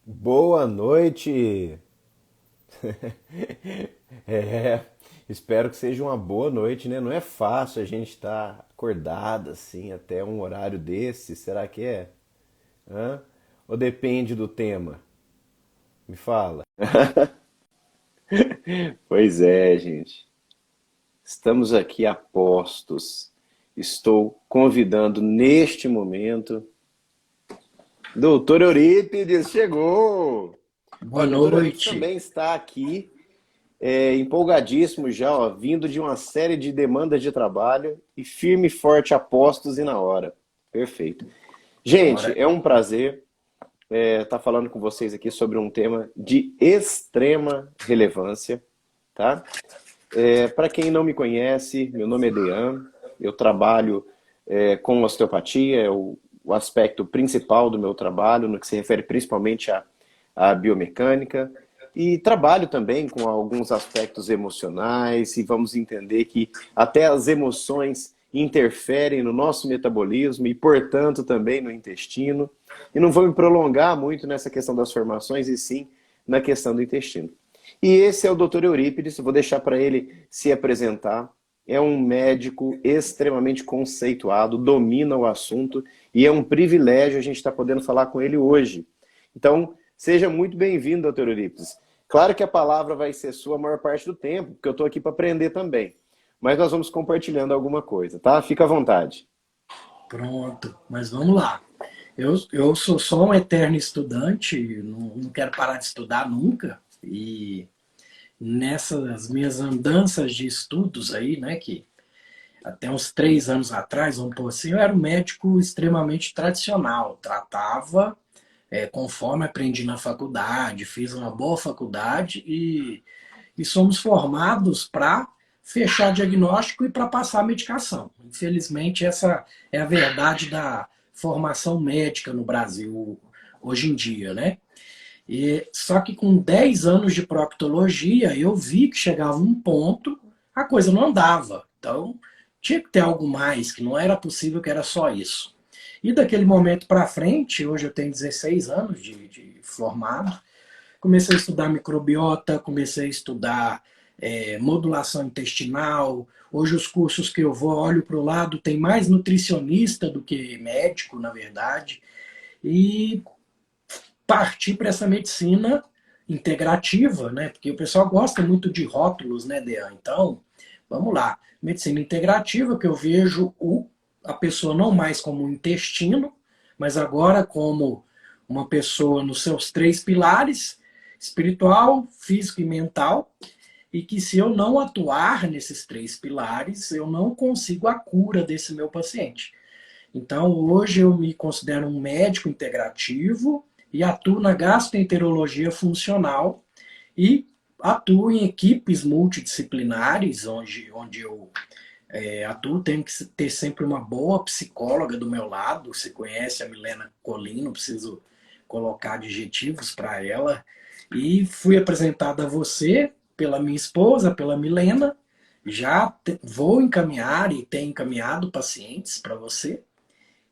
Boa noite! É, espero que seja uma boa noite, né? Não é fácil a gente estar acordado assim até um horário desse, será que é? Hã? Ou depende do tema? Me fala. Pois é, gente. Estamos aqui a postos. Estou convidando neste momento. Doutor Eurípides chegou! Boa Olha, o doutor Eurípides noite. também está aqui empolgadíssimo já, ó, vindo de uma série de demandas de trabalho e firme e forte a postos e na hora. Perfeito. Gente, Ora, é um prazer estar falando com vocês aqui sobre um tema de extrema relevância, tá? Para quem não me conhece, meu nome é Dean, eu trabalho com osteopatia, é o aspecto principal do meu trabalho, no que se refere principalmente à biomecânica, e trabalho também com alguns aspectos emocionais, e vamos entender que até as emoções interferem no nosso metabolismo e, portanto, também no intestino. E não vou me prolongar muito nessa questão das formações, e sim na questão do intestino. E esse é o Dr. Eurípides, vou deixar para ele se apresentar. É um médico extremamente conceituado, domina o assunto e é um privilégio a gente estar podendo falar com ele hoje. Então, seja muito bem-vindo, Dr. Eurípides. Claro que a palavra vai ser sua a maior parte do tempo, porque eu estou aqui para aprender também. Mas nós vamos compartilhando alguma coisa, tá? Fica à vontade. pronto, mas vamos lá. Eu sou só um eterno estudante, não quero parar de estudar nunca. E nessas minhas andanças de estudos aí, né, que até uns 3 anos atrás, vamos pôr assim, eu era um médico extremamente tradicional. Tratava conforme aprendi na faculdade, fiz uma boa faculdade e somos formados para fechar diagnóstico e para passar medicação. Infelizmente, essa é a verdade da formação médica no Brasil hoje em dia, né? Só que com 10 anos de proctologia, eu vi que chegava um ponto, a coisa não andava. Então, tinha que ter algo mais, que não era possível que era só isso. E daquele momento para frente, hoje eu tenho 16 anos de formado, comecei a estudar microbiota, comecei a estudar modulação intestinal. Hoje os cursos que eu vou, olho para o lado, tem mais nutricionista do que médico, na verdade. E partir para essa medicina integrativa, né? Porque o pessoal gosta muito de rótulos, né, Dean? Então, vamos lá. Medicina integrativa, que eu vejo a pessoa não mais como um intestino, mas agora como uma pessoa nos seus três pilares, espiritual, físico e mental, e que se eu não atuar nesses três pilares, eu não consigo a cura desse meu paciente. Então, hoje eu me considero um médico integrativo e atuo na gastroenterologia funcional e atuo em equipes multidisciplinares, onde eu atuo. Tenho que ter sempre uma boa psicóloga do meu lado. Você conhece a Milena Colin, não preciso colocar adjetivos para ela. E fui apresentada a você pela minha esposa, pela Milena. Já vou encaminhar e tenho encaminhado pacientes para você.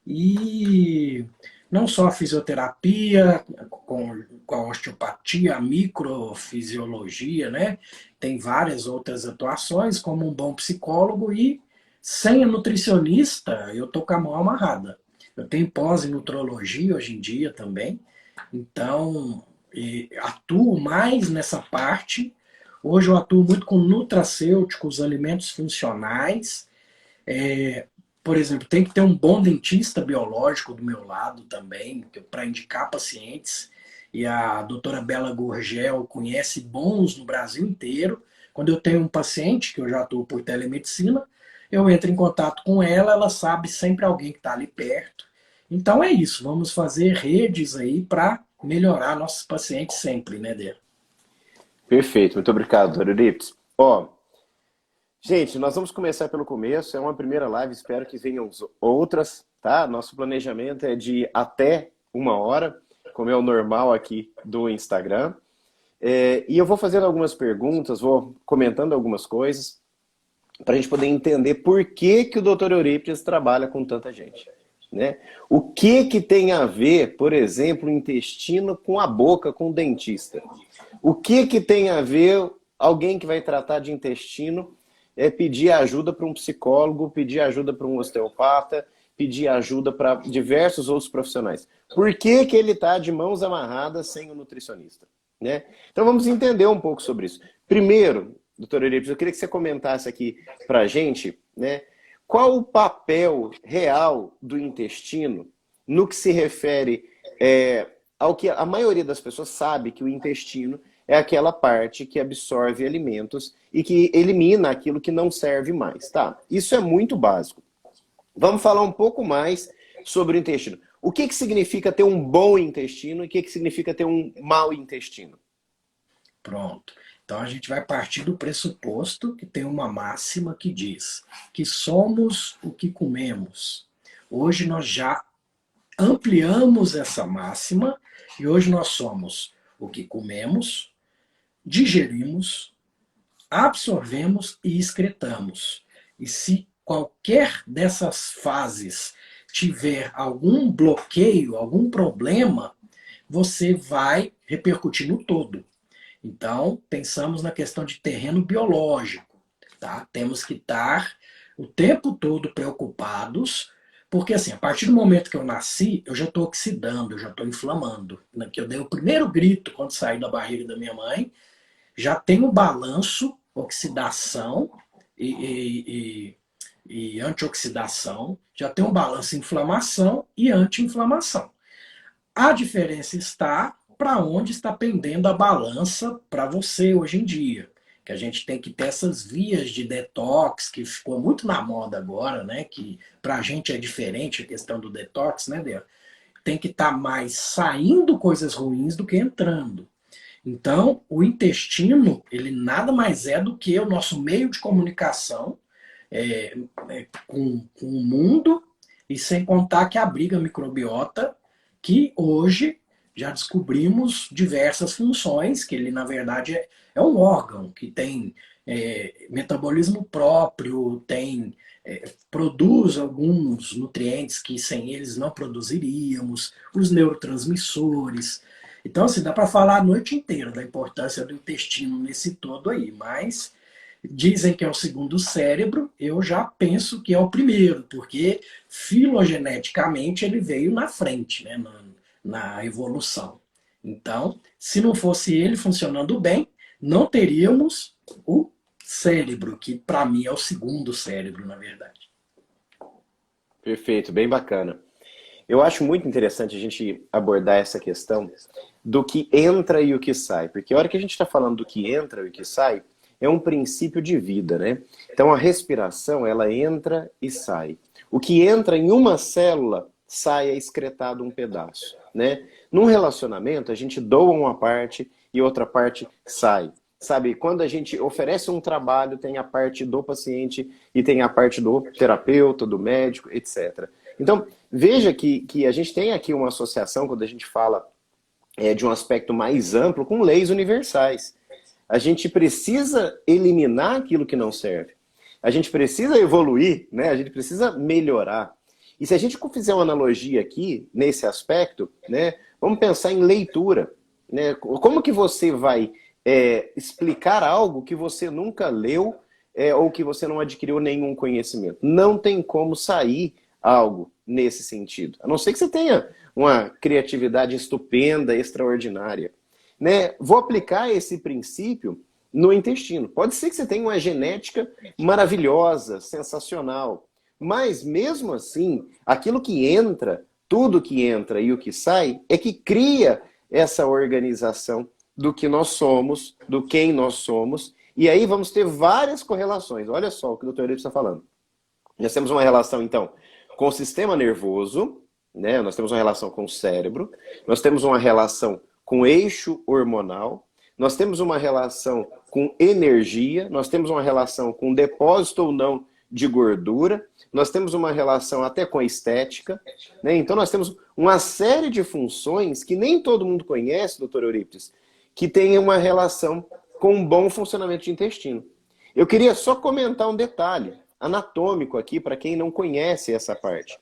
E não só a fisioterapia, com a osteopatia, a microfisiologia, né? Tem várias outras atuações, como um bom psicólogo, e sem a nutricionista, eu tô com a mão amarrada. Eu tenho pós em nutrologia hoje em dia também, então atuo mais nessa parte. Hoje eu atuo muito com nutracêuticos, alimentos funcionais, por exemplo, tem que ter um bom dentista biológico do meu lado também, para indicar pacientes. E a doutora Bela Gurgel conhece bons no Brasil inteiro. Quando eu tenho um paciente, que eu já atuo por telemedicina, eu entro em contato com ela, ela sabe sempre alguém que está ali perto. Então é isso, vamos fazer redes aí para melhorar nossos pacientes sempre, né, Dê? Perfeito, muito obrigado, Dr. Eurípides. Ó, gente, nós vamos começar pelo começo. É uma primeira live, espero que venham outras, tá? Nosso planejamento é de até 1 hora, como é o normal aqui do Instagram. E eu vou fazendo algumas perguntas, vou comentando algumas coisas, para a gente poder entender por que, que o Dr. Eurípides trabalha com tanta gente. né? O que que tem a ver, por exemplo, o intestino com a boca, com o dentista? O que que tem a ver alguém que vai tratar de intestino pedir ajuda para um psicólogo, pedir ajuda para um osteopata, pedir ajuda para diversos outros profissionais? Por que que ele está de mãos amarradas sem o nutricionista? Né? Então vamos entender um pouco sobre isso. Primeiro, doutor Eurípides, eu queria que você comentasse aqui para a gente, né, qual o papel real do intestino no que se refere ao que a maioria das pessoas sabe, que o intestino é aquela parte que absorve alimentos e que elimina aquilo que não serve mais. Tá? Isso é muito básico. Vamos falar um pouco mais sobre o intestino. O que que significa ter um bom intestino e o que que significa ter um mau intestino? Pronto. Então a gente vai partir do pressuposto que tem uma máxima que diz que somos o que comemos. Hoje nós já ampliamos essa máxima e hoje nós somos o que comemos, digerimos, absorvemos e excretamos. E se qualquer dessas fases tiver algum bloqueio, algum problema, você vai repercutir no todo. Então, pensamos na questão de terreno biológico. Tá? Temos que estar o tempo todo preocupados, porque assim, a partir do momento que eu nasci, eu já estou oxidando, eu já estou inflamando. Que eu dei o primeiro grito quando saí da barriga da minha mãe, já tem o balanço, oxidação e antioxidação, já tem um balanço inflamação e anti-inflamação. A diferença está para onde está pendendo a balança para você hoje em dia. Que a gente tem que ter essas vias de detox, que ficou muito na moda agora, né? Que para a gente é diferente a questão do detox, né, Débora? Tem que estar mais saindo coisas ruins do que entrando. Então, o intestino, ele nada mais é do que o nosso meio de comunicação com o mundo, e sem contar que abriga a microbiota, que hoje já descobrimos diversas funções, que ele, na verdade, é um órgão que tem metabolismo próprio, produz alguns nutrientes que sem eles não produziríamos, os neurotransmissores. Então, assim, dá para falar a noite inteira da importância do intestino nesse todo aí, mas dizem que é o segundo cérebro, eu já penso que é o primeiro, porque filogeneticamente ele veio na frente, né, na evolução. Então, se não fosse ele funcionando bem, não teríamos o cérebro, que para mim é o segundo cérebro, na verdade. Perfeito, bem bacana. Eu acho muito interessante a gente abordar essa questão do que entra e o que sai, porque a hora que a gente está falando do que entra e o que sai, é um princípio de vida, né? Então a respiração, ela entra e sai. O que entra em uma célula, sai excretado um pedaço, né? Num relacionamento, a gente doa uma parte e outra parte sai. Sabe, quando a gente oferece um trabalho, tem a parte do paciente e tem a parte do terapeuta, do médico, etc. Então, veja que a gente tem aqui uma associação, quando a gente fala de um aspecto mais amplo, com leis universais. A gente precisa eliminar aquilo que não serve. A gente precisa evoluir, né? A gente precisa melhorar. E se a gente fizer uma analogia aqui, nesse aspecto, né? Vamos pensar em leitura. Né? Como que você vai explicar algo que você nunca leu ou que você não adquiriu nenhum conhecimento? Não tem como sair algo nesse sentido. A não ser que você tenha uma criatividade estupenda, extraordinária. Né? Vou aplicar esse princípio no intestino. Pode ser que você tenha uma genética maravilhosa, sensacional, mas mesmo assim, aquilo que entra, tudo que entra e o que sai, é que cria essa organização do que nós somos, do quem nós somos, e aí vamos ter várias correlações. Olha só o que o Dr. Eurípides está falando. Nós temos uma relação, então, com o sistema nervoso, né? Nós temos uma relação com o cérebro, nós temos uma relação com eixo hormonal, nós temos uma relação com energia, nós temos uma relação com depósito ou não de gordura, nós temos uma relação até com a estética, né? Então nós temos uma série de funções que nem todo mundo conhece, doutor Eurípides, que tem uma relação com um bom funcionamento de intestino. Eu queria só comentar um detalhe anatômico aqui, para quem não conhece essa parte.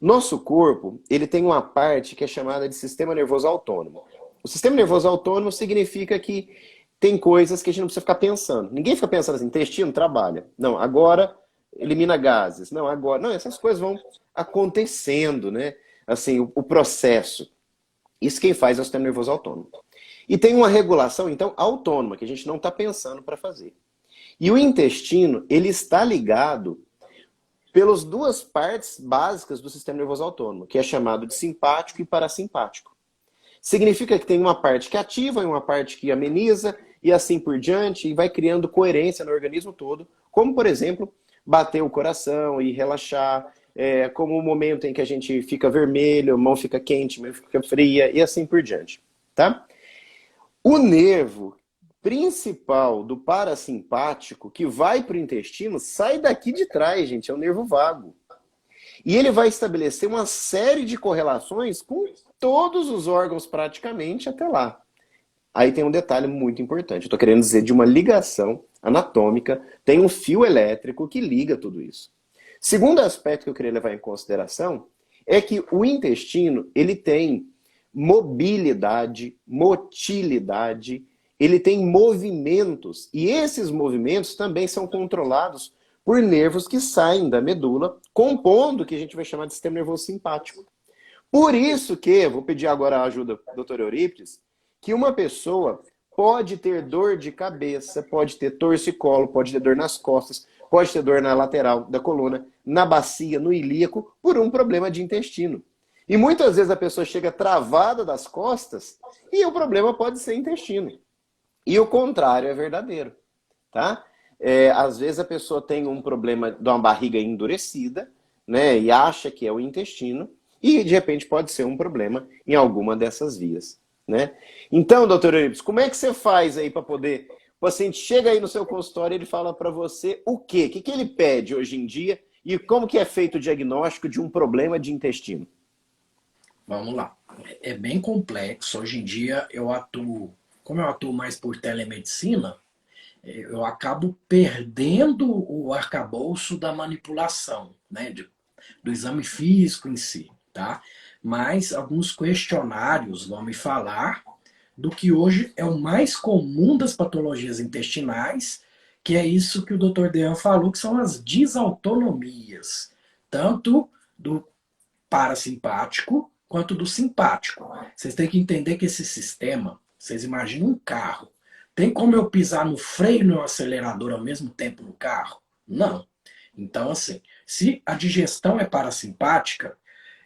Nosso corpo, ele tem uma parte que é chamada de sistema nervoso autônomo. O sistema nervoso autônomo significa que tem coisas que a gente não precisa ficar pensando. Ninguém fica pensando assim, intestino trabalha. Não, agora elimina gases. Não, agora. Não, essas coisas vão acontecendo, né? Assim, o processo. Isso quem faz é o sistema nervoso autônomo. E tem uma regulação, então, autônoma, que a gente não está pensando para fazer. E o intestino, ele está ligado pelas duas partes básicas do sistema nervoso autônomo, que é chamado de simpático e parasimpático. Significa que tem uma parte que ativa e uma parte que ameniza, e assim por diante, e vai criando coerência no organismo todo, como, por exemplo, bater o coração e relaxar, como o momento em que a gente fica vermelho, a mão fica quente, a mão fica fria, e assim por diante. Tá? O nervo principal do parasimpático, que vai para o intestino, sai daqui de trás, gente, é o nervo vago. E ele vai estabelecer uma série de correlações com todos os órgãos praticamente até lá. Aí tem um detalhe muito importante. Eu estou querendo dizer de uma ligação anatômica, tem um fio elétrico que liga tudo isso. Segundo aspecto que eu queria levar em consideração é que o intestino, ele tem mobilidade, motilidade, ele tem movimentos, e esses movimentos também são controlados por nervos que saem da medula, compondo o que a gente vai chamar de sistema nervoso simpático. Por isso que, vou pedir agora a ajuda do Dr. Eurípides, que uma pessoa pode ter dor de cabeça, pode ter torcicolo, pode ter dor nas costas, pode ter dor na lateral da coluna, na bacia, no ilíaco, por um problema de intestino. E muitas vezes a pessoa chega travada das costas e o problema pode ser intestino. E o contrário é verdadeiro, tá? Às vezes a pessoa tem um problema de uma barriga endurecida, né, e acha que é o intestino, e de repente pode ser um problema em alguma dessas vias, né? Então, doutor Eurípides, como é que você faz aí para poder... O paciente chega aí no seu consultório e ele fala para você o quê? O que ele pede hoje em dia e como que é feito o diagnóstico de um problema de intestino? Vamos lá. É bem complexo. Hoje em dia como eu atuo mais por telemedicina, eu acabo perdendo o arcabouço da manipulação, né, do exame físico em si, tá? Mas alguns questionários vão me falar do que hoje é o mais comum das patologias intestinais, que é isso que o Dr. Dean falou, que são as desautonomias, tanto do parasimpático quanto do simpático. Vocês têm que entender que esse sistema, vocês imaginam um carro. Tem como eu pisar no freio e no acelerador ao mesmo tempo no carro? Não. Então, assim, se a digestão é parasimpática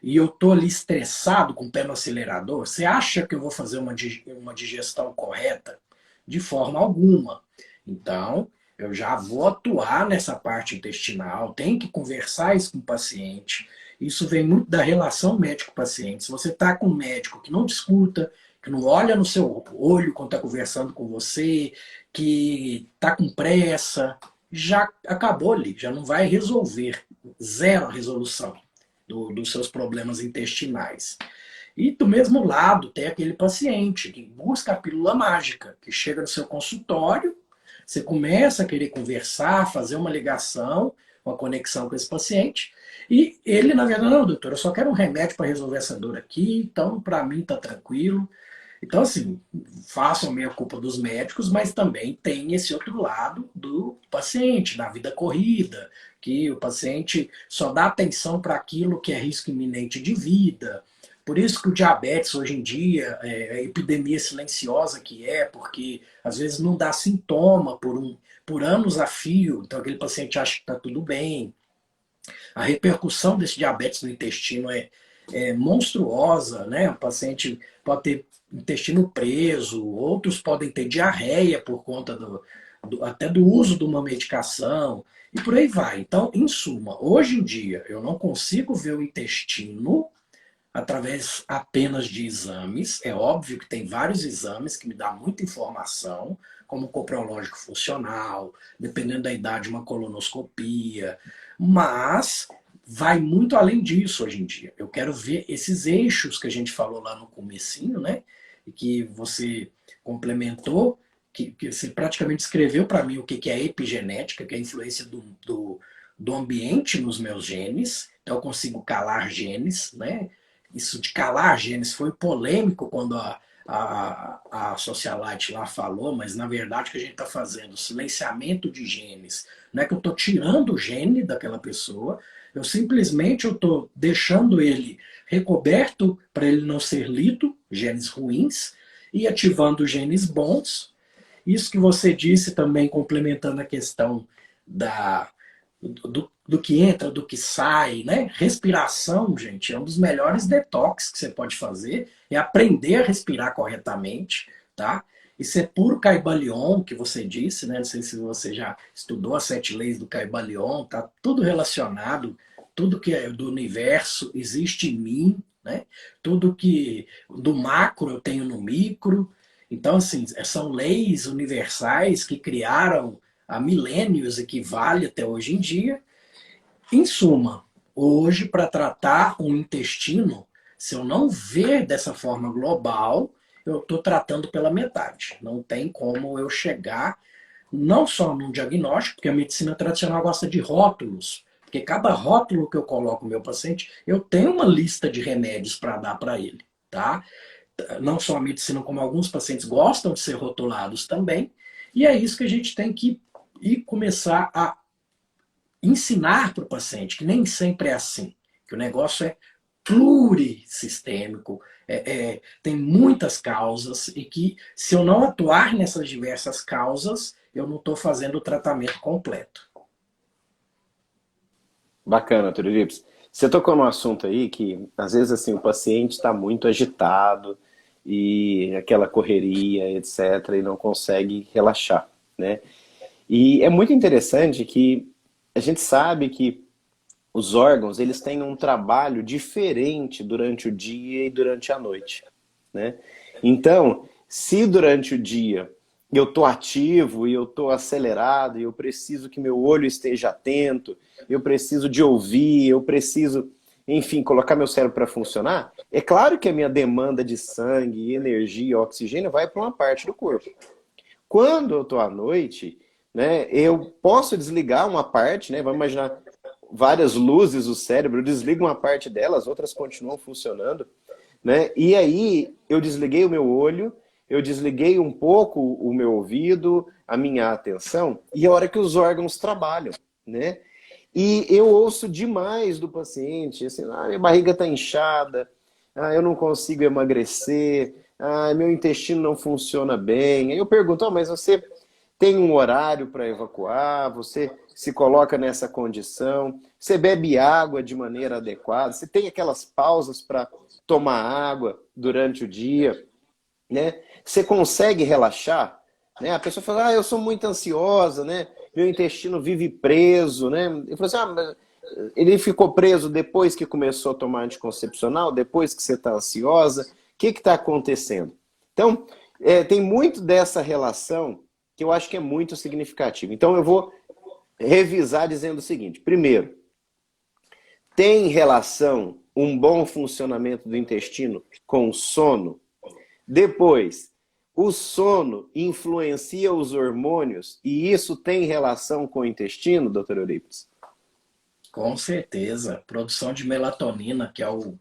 e eu estou ali estressado com o pé no acelerador, você acha que eu vou fazer uma digestão correta? De forma alguma. Então, eu já vou atuar nessa parte intestinal, tem que conversar isso com o paciente. Isso vem muito da relação médico-paciente. Se você está com um médico que não te escuta, que não olha no seu olho quando está conversando com você, que está com pressa, já acabou ali, já não vai resolver. Zero a resolução dos seus problemas intestinais. E do mesmo lado, tem aquele paciente que busca a pílula mágica, que chega no seu consultório, você começa a querer conversar, fazer uma ligação, uma conexão com esse paciente, e ele, na verdade, não, doutor, eu só quero um remédio para resolver essa dor aqui, então para mim está tranquilo. Então, assim, façam meia culpa dos médicos, mas também tem esse outro lado do paciente, da vida corrida, que o paciente só dá atenção para aquilo que é risco iminente de vida. Por isso que o diabetes hoje em dia, a epidemia silenciosa que é, porque às vezes não dá sintoma por anos a fio, então aquele paciente acha que está tudo bem. A repercussão desse diabetes no intestino é monstruosa, né? O paciente pode ter intestino preso, outros podem ter diarreia por conta até do uso de uma medicação, e por aí vai. Então, em suma, hoje em dia eu não consigo ver o intestino através apenas de exames. É óbvio que tem vários exames que me dão muita informação, como o coprológico funcional, dependendo da idade, uma colonoscopia, mas vai muito além disso hoje em dia. Eu quero ver esses eixos que a gente falou lá no comecinho, né? E que você complementou, que você praticamente escreveu para mim o que é epigenética, que é a influência do ambiente nos meus genes, então eu consigo calar genes, né? Isso de calar genes foi polêmico quando a Socialite lá falou, mas na verdade o que a gente está fazendo, silenciamento de genes, não é que eu estou tirando o gene daquela pessoa, eu simplesmente estou deixando ele recoberto para ele não ser lido, genes ruins, e ativando genes bons. Isso que você disse também, complementando a questão do que entra, do que sai, né? Respiração, gente, é um dos melhores detox que você pode fazer, é aprender a respirar corretamente, tá? Isso é puro Caibalion, que você disse, né? Não sei se você já estudou as 7 leis do Caibalion, tá tudo relacionado, tudo que é do universo existe em mim, né? Tudo que do macro eu tenho no micro. Então, assim, são leis universais que criaram há milênios e que vale até hoje em dia. Em suma, hoje, para tratar um intestino, se eu não ver dessa forma global, eu estou tratando pela metade. Não tem como eu chegar não só num diagnóstico, porque a medicina tradicional gosta de rótulos, porque cada rótulo que eu coloco no meu paciente, eu tenho uma lista de remédios para dar para ele, tá? Não só a medicina, como alguns pacientes gostam de ser rotulados também, e é isso que a gente tem que ir começar a ensinar para o paciente, que nem sempre é assim, que o negócio é plurissistêmico, tem muitas causas e que se eu não atuar nessas diversas causas, eu não estou fazendo o tratamento completo. Bacana, Tulips. Você tocou num assunto aí que, às vezes, assim, o paciente está muito agitado e aquela correria, etc., e não consegue relaxar, né? E é muito interessante que a gente sabe que os órgãos, eles têm um trabalho diferente durante o dia e durante a noite, né? Então, se durante o dia eu estou ativo e eu estou acelerado e eu preciso que meu olho esteja atento, eu preciso de ouvir, eu preciso, enfim, colocar meu cérebro para funcionar, é claro que a minha demanda de sangue, energia, oxigênio vai para uma parte do corpo. Quando eu estou à noite, né, eu posso desligar uma parte, né, vamos imaginar várias luzes do cérebro, eu desligo uma parte delas, outras continuam funcionando, né? E aí eu desliguei o meu olho, eu desliguei um pouco o meu ouvido, a minha atenção, e é a hora que os órgãos trabalham, né? E eu ouço demais do paciente, assim, minha barriga está inchada, eu não consigo emagrecer, meu intestino não funciona bem. Aí eu pergunto, mas você tem um horário para evacuar, você se coloca nessa condição, você bebe água de maneira adequada, você tem aquelas pausas para tomar água durante o dia, né? Você consegue relaxar, né? A pessoa fala, eu sou muito ansiosa, né? Meu intestino vive preso, né? Eu falo assim, mas ele ficou preso depois que começou a tomar anticoncepcional, depois que você está ansiosa, o que está acontecendo? Então, tem muito dessa relação que eu acho que é muito significativo. Então eu vou revisar dizendo o seguinte. Primeiro, tem relação um bom funcionamento do intestino com o sono? Depois, o sono influencia os hormônios e isso tem relação com o intestino, doutor Eurípides? Com certeza. Produção de melatonina, que é o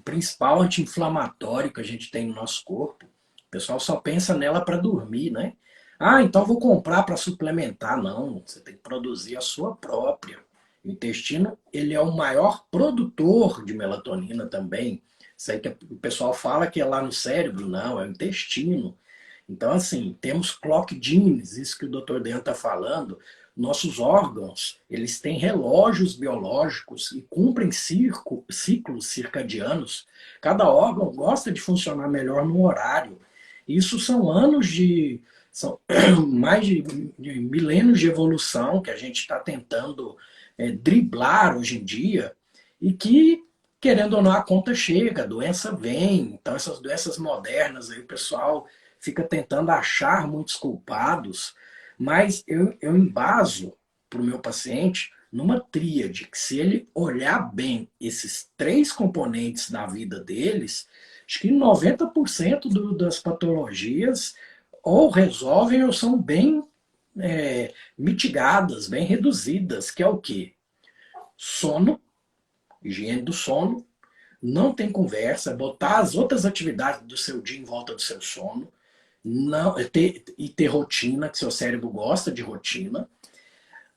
principal anti-inflamatório que a gente tem no nosso corpo. O pessoal só pensa nela para dormir, né? Então vou comprar para suplementar. Não, você tem que produzir a sua própria. O intestino, ele é o maior produtor de melatonina também. Isso aí que o pessoal fala que é lá no cérebro, não, é o intestino. Então, assim, temos clock genes, isso que o Dr. Dan está falando. Nossos órgãos, eles têm relógios biológicos e cumprem ciclos circadianos. Cada órgão gosta de funcionar melhor no horário. Isso são anos são mais de milênios de evolução que a gente está tentando driblar hoje em dia e que, querendo ou não, a conta chega, a doença vem. Então, essas doenças modernas, aí o pessoal fica tentando achar muitos culpados, mas eu embaso para o meu paciente numa tríade, que se ele olhar bem esses 3 componentes da vida deles, acho que 90% das patologias ou resolvem ou são bem mitigadas, bem reduzidas, que é o quê? sono, higiene do sono, não tem conversa, botar as outras atividades do seu dia em volta do seu sono, não, ter rotina, que seu cérebro gosta de rotina.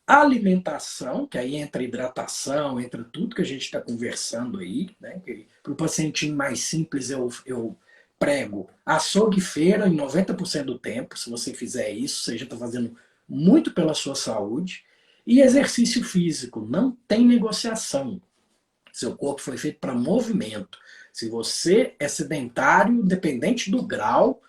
Alimentação, que aí entra hidratação, entra tudo que a gente está conversando aí, né? Para o pacientinho mais simples, eu prego açougue e feira em 90% do tempo. Se você fizer isso, você já está fazendo muito pela sua saúde. E exercício físico, não tem negociação. Seu corpo foi feito para movimento. Se você é sedentário, independente do grau,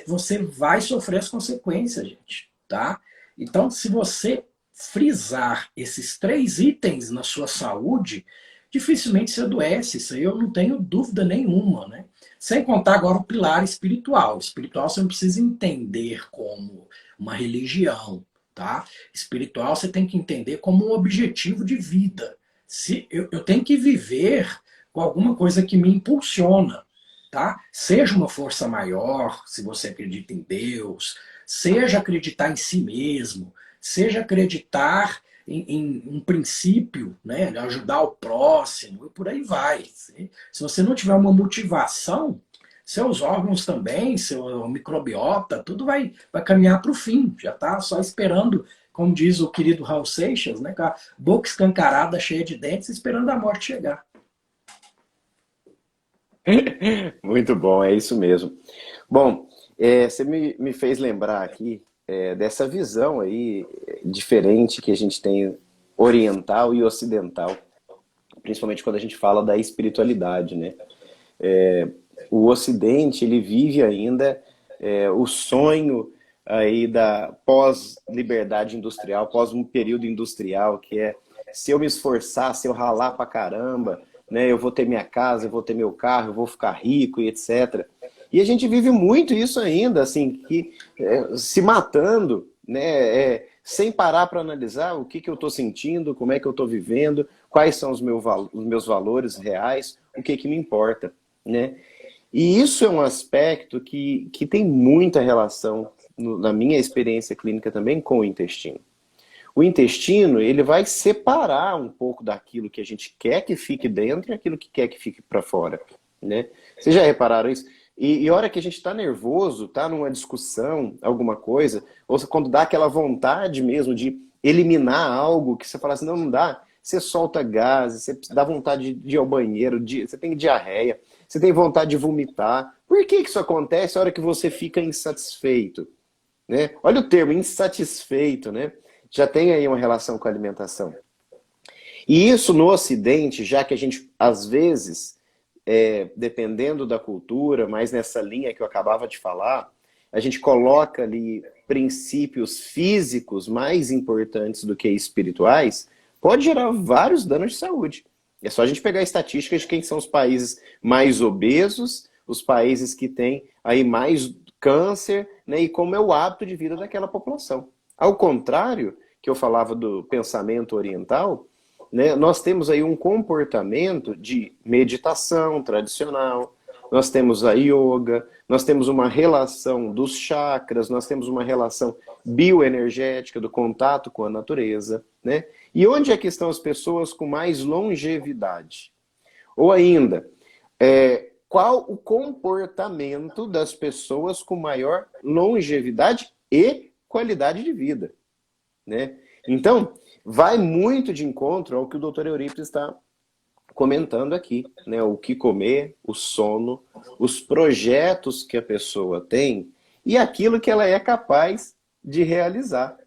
você vai sofrer as consequências, gente, tá? Então, se você frisar esses 3 itens na sua saúde, dificilmente você adoece. Isso aí eu não tenho dúvida nenhuma, né? Sem contar agora o pilar espiritual. Espiritual você não precisa entender como uma religião, tá? Espiritual você tem que entender como um objetivo de vida. Se eu tenho que viver com alguma coisa que me impulsiona, tá? Seja uma força maior, se você acredita em Deus, seja acreditar em si mesmo, seja acreditar em um princípio, né, ajudar o próximo, e por aí vai. Se você não tiver uma motivação, seus órgãos também, seu microbiota, tudo vai caminhar para o fim. Já está só esperando, como diz o querido Raul Seixas, né, com a boca escancarada, cheia de dentes, esperando a morte chegar. Muito bom, é isso mesmo. Bom, você me fez lembrar aqui dessa visão aí diferente que a gente tem oriental e ocidental, principalmente quando a gente fala da espiritualidade, né? O Ocidente, ele vive ainda o sonho aí da pós-liberdade industrial, pós um período industrial, que é se eu me esforçar, se eu ralar pra caramba, né, eu vou ter minha casa, eu vou ter meu carro, eu vou ficar rico e etc. E a gente vive muito isso ainda, assim, que se matando, né, sem parar para analisar o que eu estou sentindo, como é que eu estou vivendo, quais são os meus valores reais, o que me importa, né? E isso é um aspecto que tem muita relação, na minha experiência clínica também, com o intestino. O intestino, ele vai separar um pouco daquilo que a gente quer que fique dentro e aquilo que quer que fique para fora, né? Vocês já repararam isso? E a hora que a gente está nervoso, está numa discussão, alguma coisa, ou quando dá aquela vontade mesmo de eliminar algo, que você fala assim, não dá, você solta gases, você dá vontade de ir ao banheiro, você tem diarreia, você tem vontade de vomitar. Por que isso acontece a hora que você fica insatisfeito? Né? Olha o termo, insatisfeito, né? Já tem aí uma relação com a alimentação. E isso no Ocidente, já que a gente, às vezes, dependendo da cultura, mas nessa linha que eu acabava de falar, a gente coloca ali princípios físicos mais importantes do que espirituais, pode gerar vários danos de saúde. É só a gente pegar estatísticas de quem são os países mais obesos, os países que têm aí mais câncer, né, e como é o hábito de vida daquela população. Ao contrário, que eu falava do pensamento oriental, né, nós temos aí um comportamento de meditação tradicional, nós temos a yoga, nós temos uma relação dos chakras, nós temos uma relação bioenergética do contato com a natureza, né? E onde é que estão as pessoas com mais longevidade? Ou ainda, qual o comportamento das pessoas com maior longevidade e qualidade de vida, né? Então, vai muito de encontro ao que o Dr. Eurípides está comentando aqui, né? O que comer, o sono, os projetos que a pessoa tem e aquilo que ela é capaz de realizar.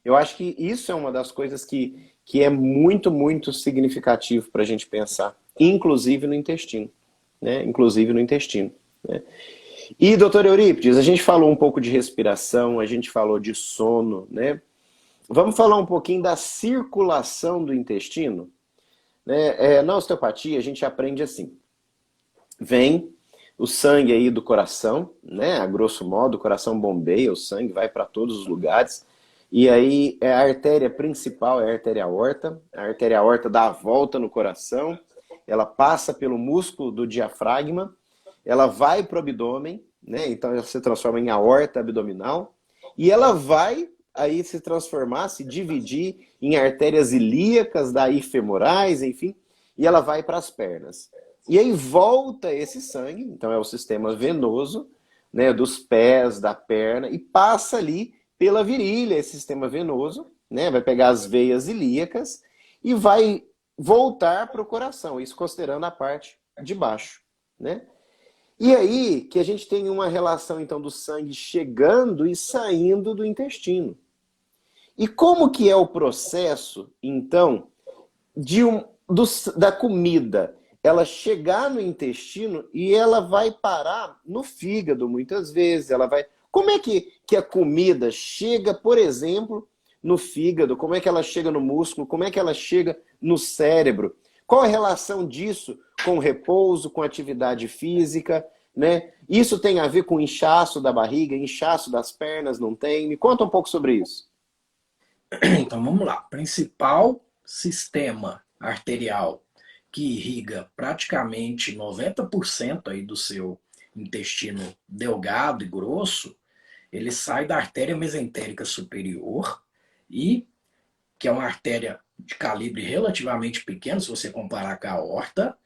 Eu acho que isso é uma das coisas que é muito, muito significativo para a gente pensar, inclusive no intestino, né? Inclusive no intestino, né? E, doutor Eurípides, a gente falou um pouco de respiração, a gente falou de sono, né? Vamos falar um pouquinho da circulação do intestino? Né? Na osteopatia, a gente aprende assim. Vem o sangue aí do coração, né? A grosso modo, o coração bombeia, o sangue vai para todos os lugares. E aí, a artéria principal é a artéria aorta. A artéria aorta dá a volta no coração, ela passa pelo músculo do diafragma, ela vai para o abdômen, né? Então ela se transforma em aorta abdominal, e ela vai aí se transformar, se dividir em artérias ilíacas, daí femorais, enfim, e ela vai para as pernas. E aí volta esse sangue, então é o sistema venoso, né, dos pés, da perna, e passa ali pela virilha, esse sistema venoso, né, vai pegar as veias ilíacas e vai voltar para o coração, isso considerando a parte de baixo, né? E aí que a gente tem uma relação, então, do sangue chegando e saindo do intestino. E como que é o processo, então, da comida? Ela chegar no intestino e ela vai parar no fígado, muitas vezes. Ela vai... Como é que a comida chega, por exemplo, no fígado? Como é que ela chega no músculo? Como é que ela chega no cérebro? Qual a relação disso com repouso, com atividade física, né? Isso tem a ver com inchaço da barriga, inchaço das pernas, não tem? Me conta um pouco sobre isso. Então vamos lá. Principal sistema arterial que irriga praticamente 90% aí do seu intestino delgado e grosso, ele sai da artéria mesentérica superior, e que é uma artéria de calibre relativamente pequeno, se você comparar com a aorta,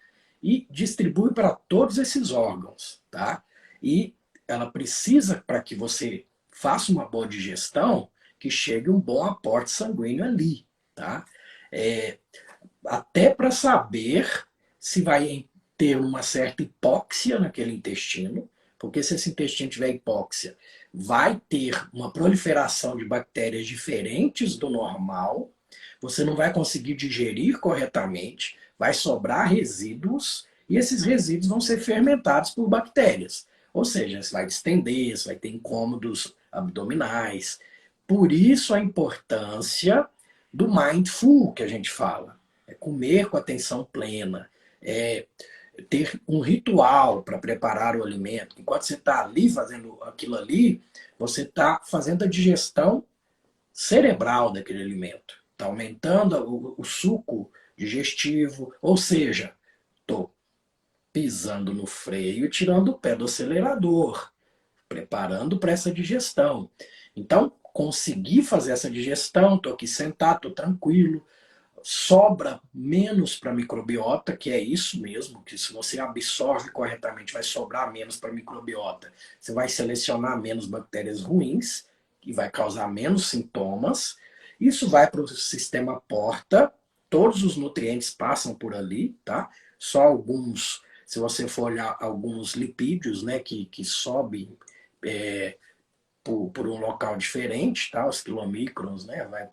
e distribui para todos esses órgãos, tá? E ela precisa, para que você faça uma boa digestão, que chegue um bom aporte sanguíneo ali, tá? É, até para saber se vai ter uma certa hipóxia naquele intestino, porque se esse intestino tiver hipóxia, vai ter uma proliferação de bactérias diferentes do normal, você não vai conseguir digerir corretamente, vai sobrar resíduos, e esses resíduos vão ser fermentados por bactérias. Ou seja, você vai distender, você vai ter incômodos abdominais. Por isso a importância do mindful que a gente fala. É comer com atenção plena, é ter um ritual para preparar o alimento. Enquanto você está ali fazendo aquilo ali, você está fazendo a digestão cerebral daquele alimento. Está aumentando o suco digestivo, ou seja, estou pisando no freio e tirando o pé do acelerador, preparando para essa digestão. Então, consegui fazer essa digestão, estou aqui sentado, estou tranquilo, sobra menos para a microbiota, que é isso mesmo, que se você absorve corretamente, vai sobrar menos para a microbiota. Você vai selecionar menos bactérias ruins, e vai causar menos sintomas. Isso vai para o sistema porta, todos os nutrientes passam por ali, tá? Só alguns, se você for olhar alguns lipídios, né, que sobem por um local diferente, tá? Os quilomicrons, né, vai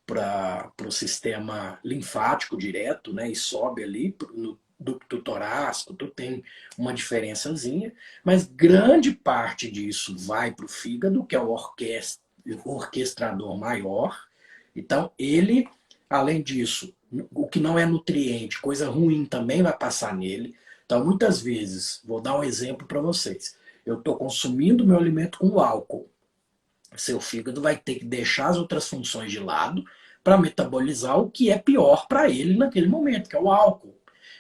para o sistema linfático direto, né, e sobe ali no ducto torácico, tu tem uma diferençazinha, mas grande parte disso vai para o fígado, que é o orquestrador maior. Então, ele, além disso, o que não é nutriente, coisa ruim também vai passar nele. Então, muitas vezes, vou dar um exemplo para vocês. Eu estou consumindo meu alimento com álcool. Seu fígado vai ter que deixar as outras funções de lado para metabolizar o que é pior para ele naquele momento, que é o álcool.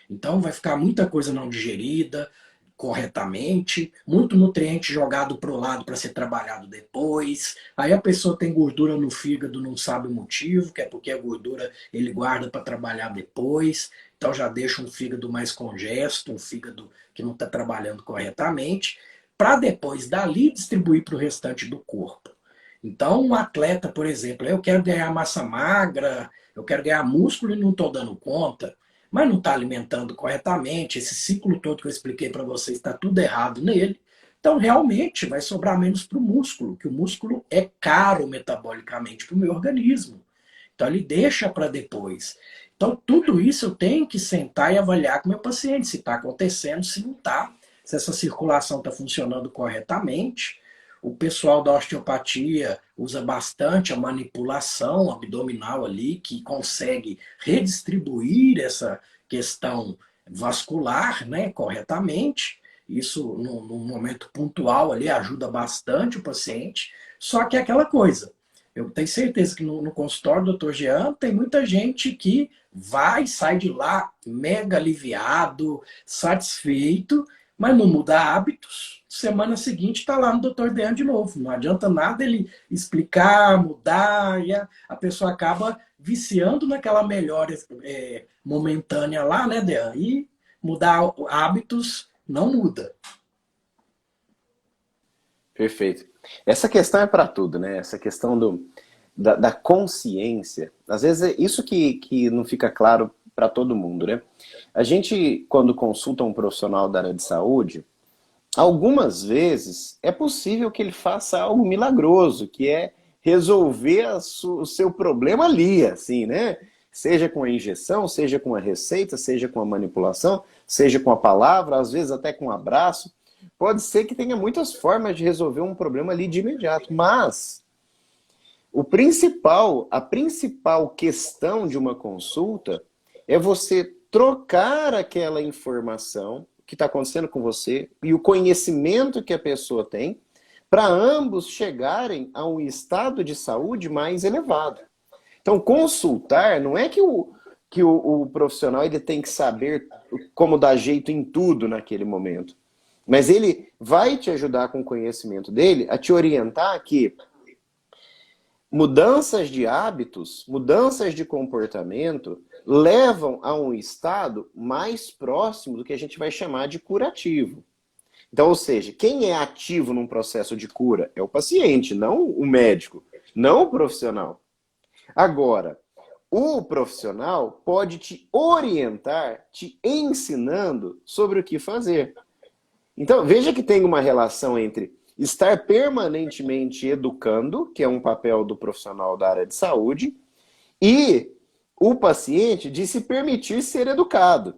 Então vai ficar muita coisa não digerida corretamente, muito nutriente jogado para o lado para ser trabalhado depois. Aí a pessoa tem gordura no fígado, não sabe o motivo, que é porque a gordura ele guarda para trabalhar depois. Então já deixa um fígado mais congesto, um fígado que não está trabalhando corretamente, para depois dali distribuir para o restante do corpo. Então, um atleta, por exemplo, eu quero ganhar massa magra, eu quero ganhar músculo e não estou dando conta, mas não está alimentando corretamente, esse ciclo todo que eu expliquei para vocês está tudo errado nele. Então, realmente, vai sobrar menos para o músculo, que o músculo é caro metabolicamente para o meu organismo. Então, ele deixa para depois. Então, tudo isso eu tenho que sentar e avaliar com o meu paciente, se está acontecendo, se não está, se essa circulação está funcionando corretamente. O pessoal da osteopatia usa bastante a manipulação abdominal ali, que consegue redistribuir essa questão vascular, né, corretamente. Isso, num momento pontual ali, ajuda bastante o paciente. Só que é aquela coisa. Eu tenho certeza que no consultório do Dr. Jean tem muita gente que vai e sai de lá mega aliviado, satisfeito, mas não muda hábitos, semana seguinte está lá no Dr. Dean de novo. Não adianta nada ele explicar, mudar, e a pessoa acaba viciando naquela melhora momentânea lá, né, Dean? E mudar hábitos não muda. Perfeito. Essa questão é para tudo, né? Essa questão da consciência. Às vezes é isso que não fica claro para todo mundo, né? A gente, quando consulta um profissional da área de saúde, algumas vezes é possível que ele faça algo milagroso, que é resolver o seu problema ali, assim, né? Seja com a injeção, seja com a receita, seja com a manipulação, seja com a palavra, às vezes até com um abraço. Pode ser que tenha muitas formas de resolver um problema ali de imediato, mas a principal questão de uma consulta é você trocar aquela informação que está acontecendo com você e o conhecimento que a pessoa tem para ambos chegarem a um estado de saúde mais elevado. Então, consultar não é que o profissional ele tem que saber como dar jeito em tudo naquele momento, mas ele vai te ajudar com o conhecimento dele a te orientar que mudanças de hábitos, mudanças de comportamento levam a um estado mais próximo do que a gente vai chamar de curativo. Então, ou seja, quem é ativo num processo de cura é o paciente, não o médico, não o profissional. Agora, o profissional pode te orientar, te ensinando sobre o que fazer. Então, veja que tem uma relação entre estar permanentemente educando, que é um papel do profissional da área de saúde, e o paciente de se permitir ser educado.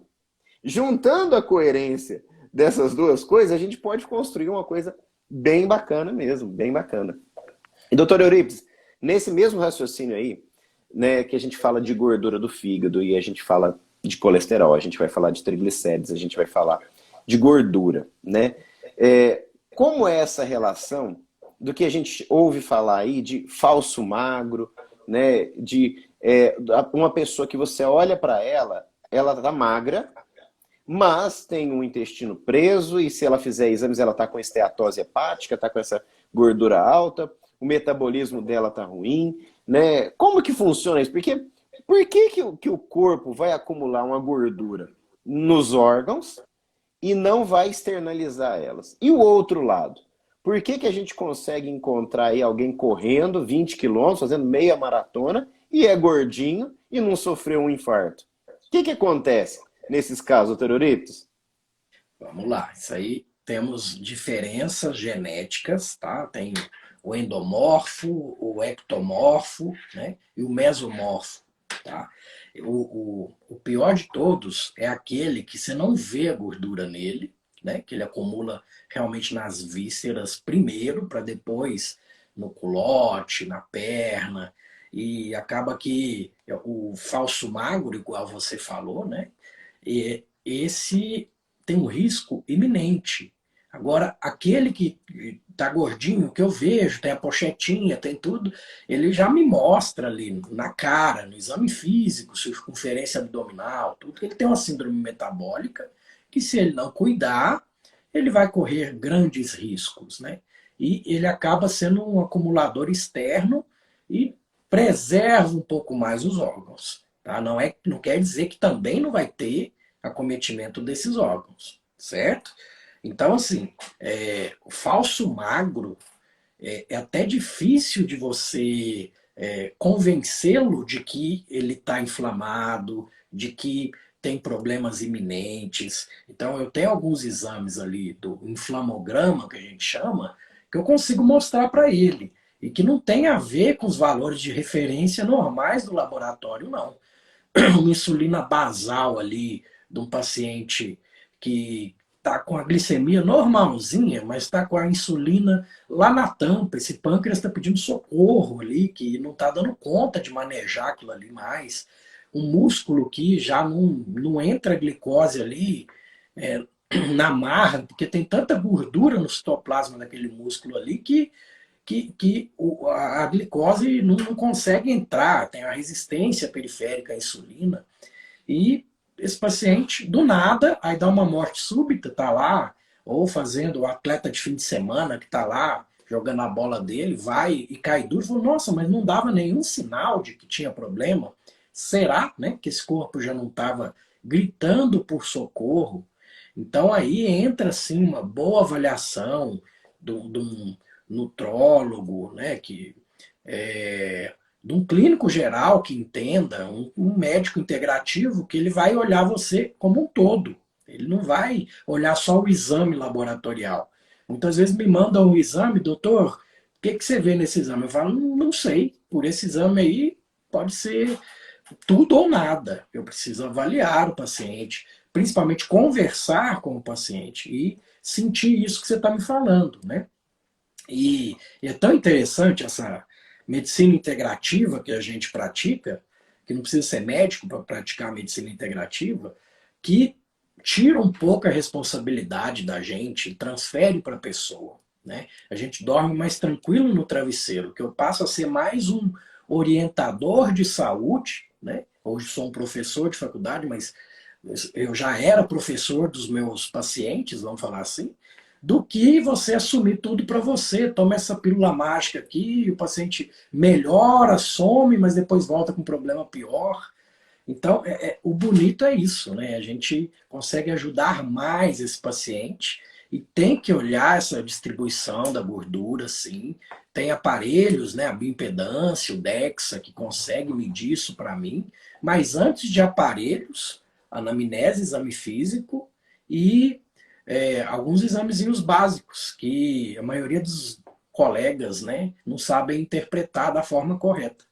Juntando a coerência dessas duas coisas, a gente pode construir uma coisa bem bacana mesmo, bem bacana. E, doutor Eurípides, nesse mesmo raciocínio aí, né, que a gente fala de gordura do fígado e a gente fala de colesterol, a gente vai falar de triglicérides, a gente vai falar de gordura, né? Como é essa relação do que a gente ouve falar aí de falso magro, né? De uma pessoa que você olha para ela tá magra, mas tem um intestino preso e se ela fizer exames ela tá com esteatose hepática, tá com essa gordura alta, o metabolismo dela tá ruim, né? Como que funciona isso? Porque por que o corpo vai acumular uma gordura nos órgãos e não vai externalizar elas? E o outro lado? Por que a gente consegue encontrar aí alguém correndo 20 quilômetros, fazendo meia maratona, e é gordinho e não sofreu um infarto? O que acontece nesses casos, doutor Eurípides? Vamos lá, isso aí temos diferenças genéticas, tá? Tem o endomorfo, o ectomorfo, né? E o mesomorfo, tá? O pior de todos é aquele que você não vê a gordura nele, né? Que ele acumula realmente nas vísceras primeiro, para depois no culote, na perna, e acaba que o falso magro, igual você falou, né? E esse tem um risco iminente. Agora, aquele que tá gordinho, que eu vejo, tem a pochetinha, tem tudo, ele já me mostra ali na cara, no exame físico, circunferência abdominal, tudo, que ele tem uma síndrome metabólica, que se ele não cuidar, ele vai correr grandes riscos, né? E ele acaba sendo um acumulador externo e preserva um pouco mais os órgãos. Tá? Não quer dizer que também não vai ter acometimento desses órgãos, certo? Então, assim, o falso magro é até difícil de você convencê-lo de que ele está inflamado, de que tem problemas iminentes. Então, eu tenho alguns exames ali do inflamograma, que a gente chama, que eu consigo mostrar para ele, e que não tem a ver com os valores de referência normais do laboratório, não. Uma insulina basal ali de um paciente que está com a glicemia normalzinha, mas está com a insulina lá na tampa. Esse pâncreas está pedindo socorro ali, que não está dando conta de manejar aquilo ali mais. Um músculo que já não entra glicose ali na marra, porque tem tanta gordura no citoplasma daquele músculo ali que a glicose não consegue entrar, tem a resistência periférica à insulina. E esse paciente, do nada, aí dá uma morte súbita, tá lá ou fazendo o atleta de fim de semana que está lá jogando a bola dele, vai e cai duro, fala, nossa, mas não dava nenhum sinal de que tinha problema. Será, né, que esse corpo já não estava gritando por socorro? Então aí entra assim uma boa avaliação de um nutrólogo, né, de um clínico geral que entenda, um médico integrativo que ele vai olhar você como um todo. Ele não vai olhar só o exame laboratorial. Muitas vezes me mandam um exame, doutor, o que você vê nesse exame? Eu falo, não sei, por esse exame aí pode ser tudo ou nada. Eu preciso avaliar o paciente, principalmente conversar com o paciente e sentir isso que você está me falando, né? E é tão interessante essa medicina integrativa que a gente pratica, que não precisa ser médico para praticar a medicina integrativa, que tira um pouco a responsabilidade da gente, transfere para a pessoa. Né? A gente dorme mais tranquilo no travesseiro, que eu passo a ser mais um orientador de saúde, né? Hoje sou um professor de faculdade, mas eu já era professor dos meus pacientes, vamos falar assim, do que você assumir tudo para você. Toma essa pílula mágica aqui, o paciente melhora, some, mas depois volta com um problema pior. Então, o bonito é isso, né? A gente consegue ajudar mais esse paciente e tem que olhar essa distribuição da gordura, sim. Tem aparelhos, né? A bioimpedância, o DEXA, que consegue medir isso para mim. Mas antes de aparelhos, anamnese, exame físico e alguns examezinhos básicos que a maioria dos colegas, né, não sabem interpretar da forma correta.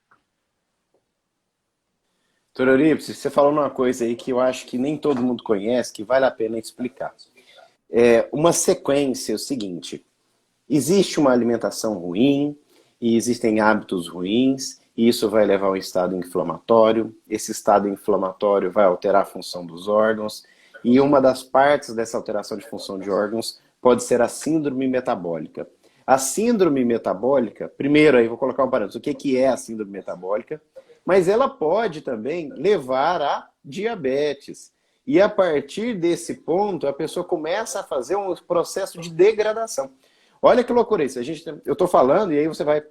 Doutor Eurípides, você falou uma coisa aí que eu acho que nem todo mundo conhece, que vale a pena explicar. Uma sequência é o seguinte: existe uma alimentação ruim, e existem hábitos ruins, e isso vai levar a um estado inflamatório. Esse estado inflamatório vai alterar a função dos órgãos, e uma das partes dessa alteração de função de órgãos pode ser a síndrome metabólica. A síndrome metabólica, primeiro aí vou colocar um parâmetro, o que é a síndrome metabólica? Mas ela pode também levar a diabetes. E a partir desse ponto, a pessoa começa a fazer um processo de degradação. Olha que loucura isso. Eu estou falando, e aí você vai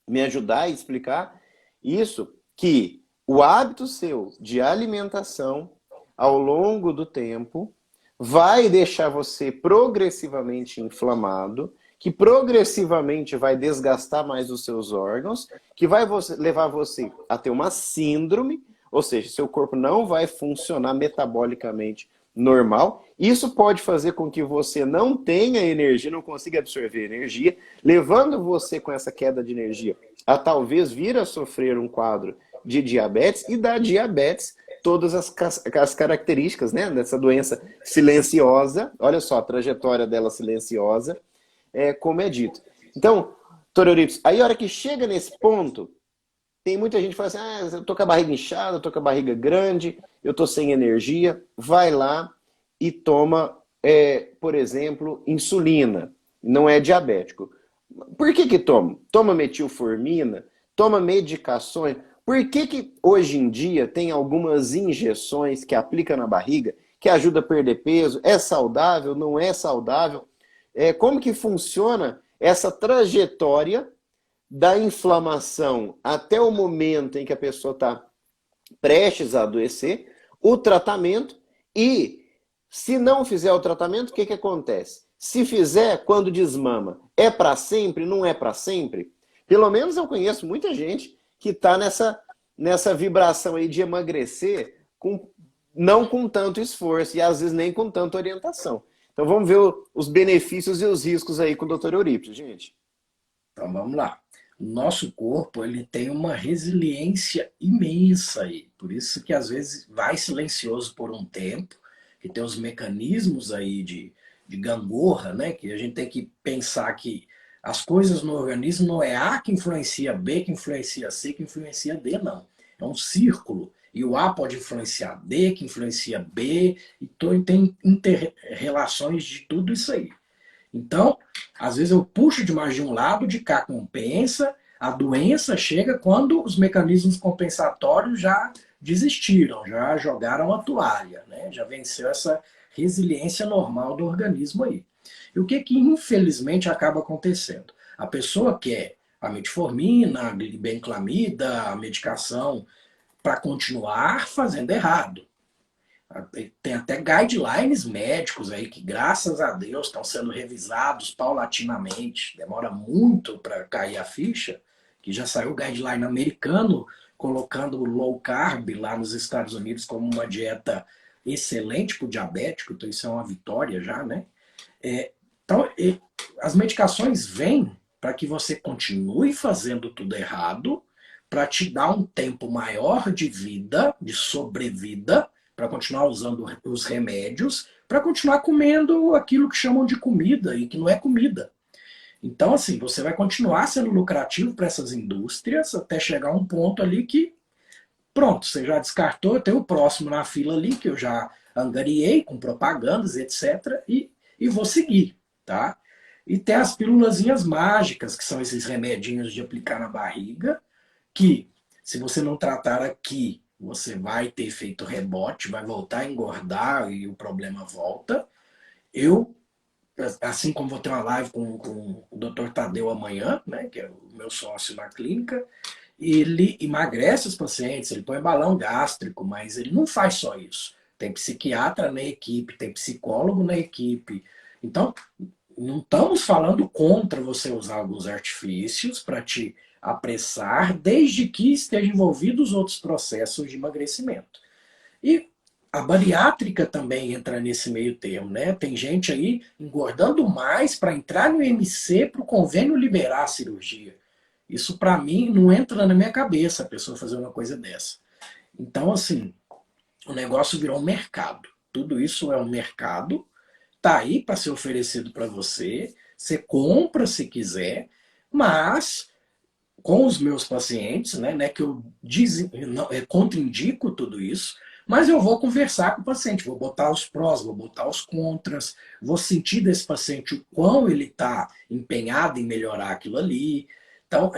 me ajudar a explicar isso, que o hábito seu de alimentação, ao longo do tempo, vai deixar você progressivamente inflamado, que progressivamente vai desgastar mais os seus órgãos, que vai levar você a ter uma síndrome, ou seja, seu corpo não vai funcionar metabolicamente normal. Isso pode fazer com que você não tenha energia, não consiga absorver energia, levando você com essa queda de energia a talvez vir a sofrer um quadro de diabetes, e da diabetes todas as características, né, dessa doença silenciosa. Olha só a trajetória dela silenciosa, como é dito. Então, doutor Eurípides, aí a hora que chega nesse ponto, tem muita gente que fala assim, eu tô com a barriga inchada, eu tô com a barriga grande, eu tô sem energia. Vai lá e toma, por exemplo, insulina. Não é diabético. Por que toma? Toma metilformina, toma medicações. Por que hoje em dia tem algumas injeções que aplica na barriga, que ajuda a perder peso? É saudável? Não é saudável? Como que funciona essa trajetória da inflamação até o momento em que a pessoa está prestes a adoecer, o tratamento, e se não fizer o tratamento, o que acontece? Se fizer, quando desmama, é para sempre? Não é para sempre? Pelo menos eu conheço muita gente que está nessa vibração aí de emagrecer, não com tanto esforço e às vezes nem com tanta orientação. Então vamos ver os benefícios e os riscos aí com o Dr. Eurípides, gente. Então vamos lá. O nosso corpo, ele tem uma resiliência imensa aí. Por isso que às vezes vai silencioso por um tempo, que tem os mecanismos aí de gangorra, né? Que a gente tem que pensar que as coisas no organismo não é A que influencia B, que influencia C, que influencia D, não. É um círculo. E o A pode influenciar D, que influencia B, e tem inter-relações de tudo isso aí. Então, às vezes eu puxo demais de um lado, de cá compensa, a doença chega quando os mecanismos compensatórios já desistiram, já jogaram a toalha, né? Já venceu essa resiliência normal do organismo aí. E o que que infelizmente acaba acontecendo? A pessoa quer a metformina, a glibenclamida, a medicação para continuar fazendo errado. Tem até guidelines médicos aí que, graças a Deus, estão sendo revisados paulatinamente. Demora muito para cair a ficha, que já saiu o guideline americano colocando o low carb lá nos Estados Unidos como uma dieta excelente para o diabético, então isso é uma vitória já, né? Então, as medicações vêm para que você continue fazendo tudo errado, para te dar um tempo maior de vida, de sobrevida, para continuar usando os remédios, para continuar comendo aquilo que chamam de comida e que não é comida. Então, assim, você vai continuar sendo lucrativo para essas indústrias até chegar a um ponto ali que, pronto, você já descartou, tem o próximo na fila ali, que eu já angariei com propagandas, etc., e vou seguir, tá? E tem as pílulazinhas mágicas, que são esses remedinhos de aplicar na barriga, que, se você não tratar aqui, você vai ter efeito rebote, vai voltar a engordar e o problema volta. Eu, assim como vou ter uma live com o Dr. Tadeu amanhã, né, que é o meu sócio na clínica, ele emagrece os pacientes, ele põe balão gástrico, mas ele não faz só isso. Tem psiquiatra na equipe, tem psicólogo na equipe. Então, não estamos falando contra você usar alguns artifícios para te apressar, desde que esteja envolvidos outros processos de emagrecimento. E a bariátrica também entra nesse meio termo, né? Tem gente aí engordando mais para entrar no IMC para o convênio liberar a cirurgia. Isso, para mim, não entra na minha cabeça a pessoa fazer uma coisa dessa. Então, assim, o negócio virou um mercado. Tudo isso é um mercado, tá aí para ser oferecido para você, você compra se quiser, mas com os meus pacientes, né, que eu contraindico tudo isso, mas eu vou conversar com o paciente, vou botar os prós, vou botar os contras, vou sentir desse paciente o quão ele está empenhado em melhorar aquilo ali. Então,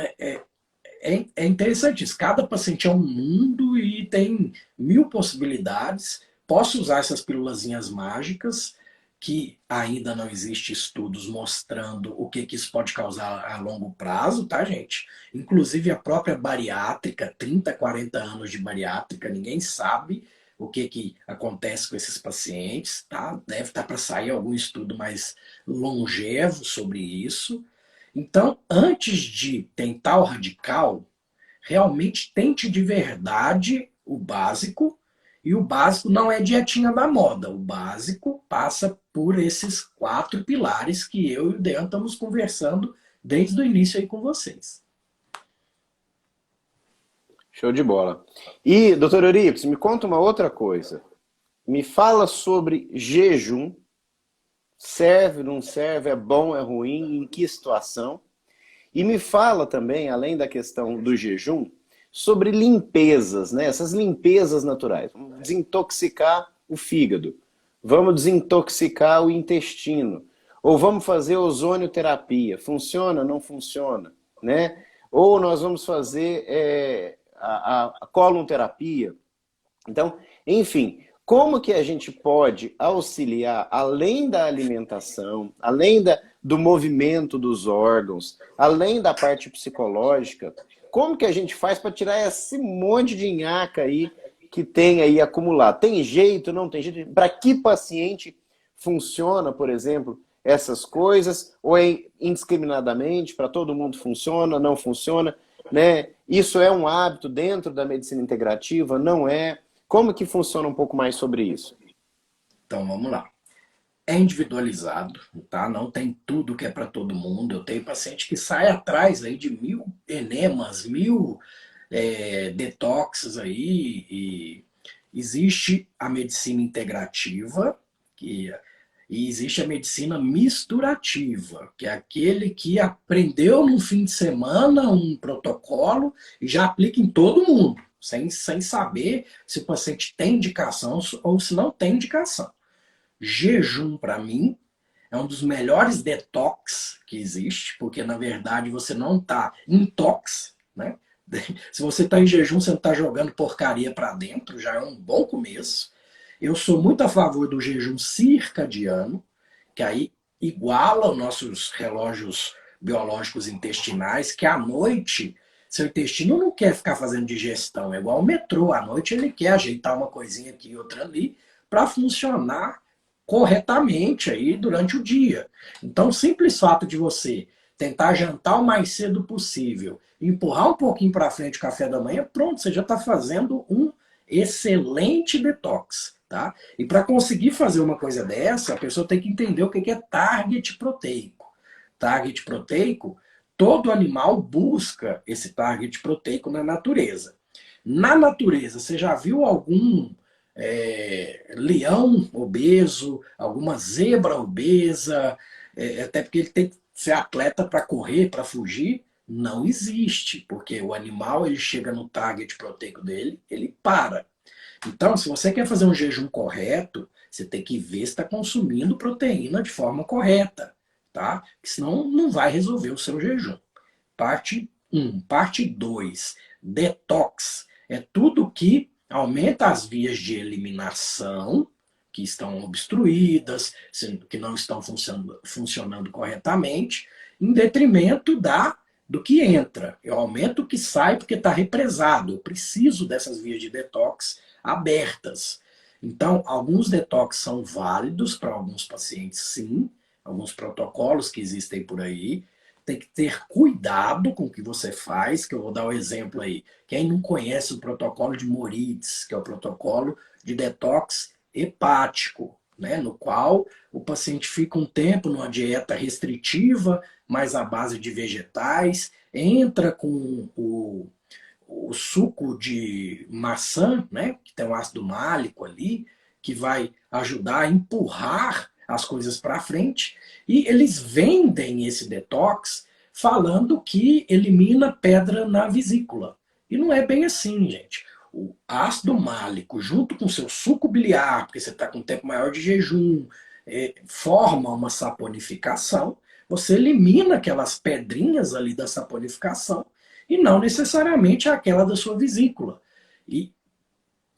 é interessante isso. Cada paciente é um mundo e tem 1000 possibilidades. Posso usar essas pílulazinhas mágicas, que ainda não existe estudos mostrando o que isso pode causar a longo prazo, tá, gente? Inclusive a própria bariátrica, 30, 40 anos de bariátrica, ninguém sabe o que acontece com esses pacientes, tá? Deve estar para sair algum estudo mais longevo sobre isso. Então, antes de tentar o radical, realmente tente de verdade o básico. E o básico não é dietinha da moda. O básico passa por esses 4 pilares que eu e o Dean estamos conversando desde o início aí com vocês. Show de bola. E, doutor Euripides, me conta uma outra coisa. Me fala sobre jejum. Serve, não serve, é bom, é ruim, em que situação? E me fala também, além da questão do jejum, sobre limpezas, né? Essas limpezas naturais. Vamos desintoxicar o fígado, vamos desintoxicar o intestino, ou vamos fazer ozonioterapia. Funciona, não funciona, né? Ou nós vamos fazer a colonterapia. Então, enfim, como que a gente pode auxiliar, além da alimentação, além do movimento dos órgãos, além da parte psicológica, como que a gente faz para tirar esse monte de nhaca aí que tem aí acumulado? Tem jeito, não tem jeito? Para que paciente funciona, por exemplo, essas coisas? Ou é indiscriminadamente, para todo mundo funciona, não funciona? Né? Isso é um hábito dentro da medicina integrativa? Não é? Como que funciona um pouco mais sobre isso? Então, vamos lá. É individualizado, tá? Não tem tudo que é para todo mundo. Eu tenho paciente que sai atrás aí de 1000 enemas, 1000 detoxes aí. E existe a medicina integrativa e existe a medicina misturativa, que é aquele que aprendeu num fim de semana um protocolo e já aplica em todo mundo, sem saber se o paciente tem indicação ou se não tem indicação. Jejum, para mim, é um dos melhores detox que existe, porque, na verdade, você não está intox, né? Se você está em jejum, você não está jogando porcaria para dentro, já é um bom começo. Eu sou muito a favor do jejum circadiano, que aí iguala os nossos relógios biológicos intestinais, que à noite seu intestino não quer ficar fazendo digestão, é igual o metrô, à noite ele quer ajeitar uma coisinha aqui e outra ali para funcionar corretamente aí durante o dia. Então, o simples fato de você tentar jantar o mais cedo possível, empurrar um pouquinho para frente o café da manhã, pronto, você já está fazendo um excelente detox. Tá? E para conseguir fazer uma coisa dessa, a pessoa tem que entender o que é target proteico. Target proteico, todo animal busca esse target proteico na natureza. Na natureza, você já viu algum leão obeso, alguma zebra obesa, até porque ele tem que ser atleta para correr, para fugir? Não existe, porque o animal ele chega no target proteico dele, ele para. Então, se você quer fazer um jejum correto, você tem que ver se está consumindo proteína de forma correta, tá? Porque senão não vai resolver o seu jejum. Parte 1. Parte 2. Detox. É tudo que aumenta as vias de eliminação, que estão obstruídas, que não estão funcionando corretamente, em detrimento do que entra. Eu aumento o que sai porque está represado. Eu preciso dessas vias de detox abertas. Então, alguns detox são válidos para alguns pacientes, sim. Alguns protocolos que existem por aí. Tem que ter cuidado com o que você faz, que eu vou dar um exemplo aí. Quem não conhece o protocolo de Moritz, que é o protocolo de detox hepático, né, no qual o paciente fica um tempo numa dieta restritiva, mais à base de vegetais, entra com o suco de maçã, né, que tem um ácido málico ali, que vai ajudar a empurrar as coisas para frente, e eles vendem esse detox falando que elimina pedra na vesícula. E não é bem assim, gente. O ácido málico, junto com o seu suco biliar, porque você está com um tempo maior de jejum, forma uma saponificação, você elimina aquelas pedrinhas ali da saponificação e não necessariamente aquela da sua vesícula. E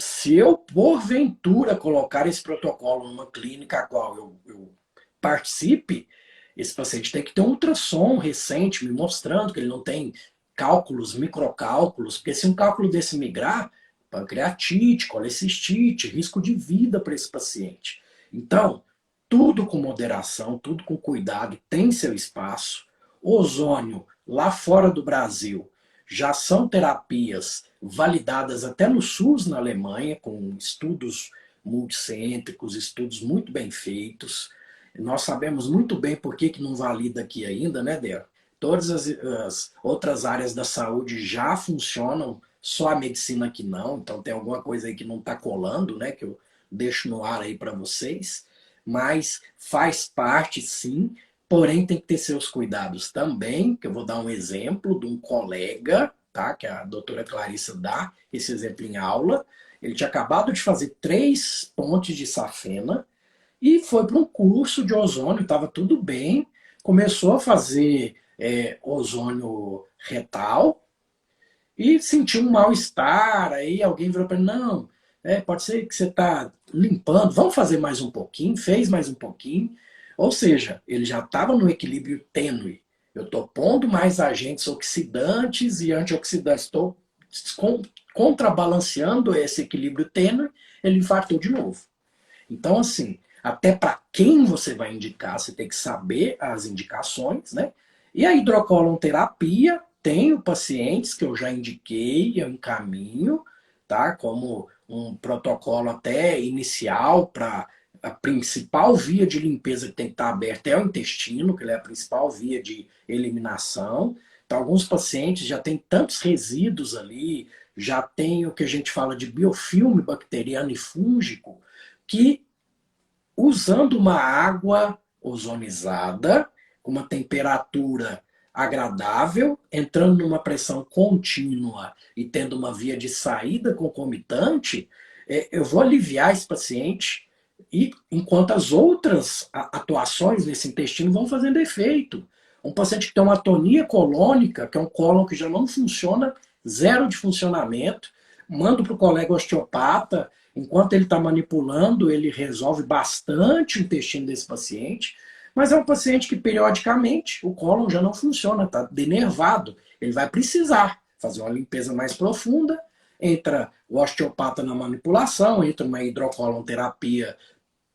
se eu, porventura, colocar esse protocolo numa clínica a qual eu participe, esse paciente tem que ter um ultrassom recente me mostrando que ele não tem cálculos, microcálculos, porque se um cálculo desse migrar, pancreatite, colecistite, risco de vida para esse paciente. Então, tudo com moderação, tudo com cuidado, tem seu espaço. Ozônio, lá fora do Brasil, já são terapias validadas até no SUS na Alemanha, com estudos multicêntricos, estudos muito bem feitos. Nós sabemos muito bem por que não valida aqui ainda, né, Débora? Todas as outras áreas da saúde já funcionam, só a medicina que não. Então tem alguma coisa aí que não está colando, né, que eu deixo no ar aí para vocês. Mas faz parte, sim, porém tem que ter seus cuidados também, que eu vou dar um exemplo de um colega, tá, que a doutora Clarissa dá esse exemplo em aula. Ele tinha acabado de fazer 3 pontes de safena e foi para um curso de ozônio, estava tudo bem, começou a fazer ozônio retal e sentiu um mal-estar, aí alguém virou para ele, não, pode ser que você está limpando, vamos fazer mais um pouquinho, fez mais um pouquinho, ou seja, ele já estava no equilíbrio tênue. Eu estou pondo mais agentes oxidantes e antioxidantes, estou contrabalanceando esse equilíbrio tênue, ele infartou de novo. Então, assim, até para quem você vai indicar, você tem que saber as indicações, né? E a hidrocolonterapia, tenho pacientes que eu já indiquei, eu encaminho, tá? Como um protocolo até inicial para a principal via de limpeza que tem que estar aberta é o intestino, que ele é a principal via de eliminação. Então, alguns pacientes já têm tantos resíduos ali, já tem o que a gente fala de biofilme bacteriano e fúngico, que usando uma água ozonizada, com uma temperatura agradável, entrando numa pressão contínua e tendo uma via de saída concomitante, eu vou aliviar esse paciente e enquanto as outras atuações nesse intestino vão fazendo efeito. Um paciente que tem uma atonia colônica, que é um cólon que já não funciona, zero de funcionamento, mando para o colega osteopata, enquanto ele está manipulando, ele resolve bastante o intestino desse paciente, Mas é um paciente que, periodicamente, o cólon já não funciona, está denervado. Ele vai precisar fazer uma limpeza mais profunda, entra o osteopata na manipulação, entra uma hidrocolonterapia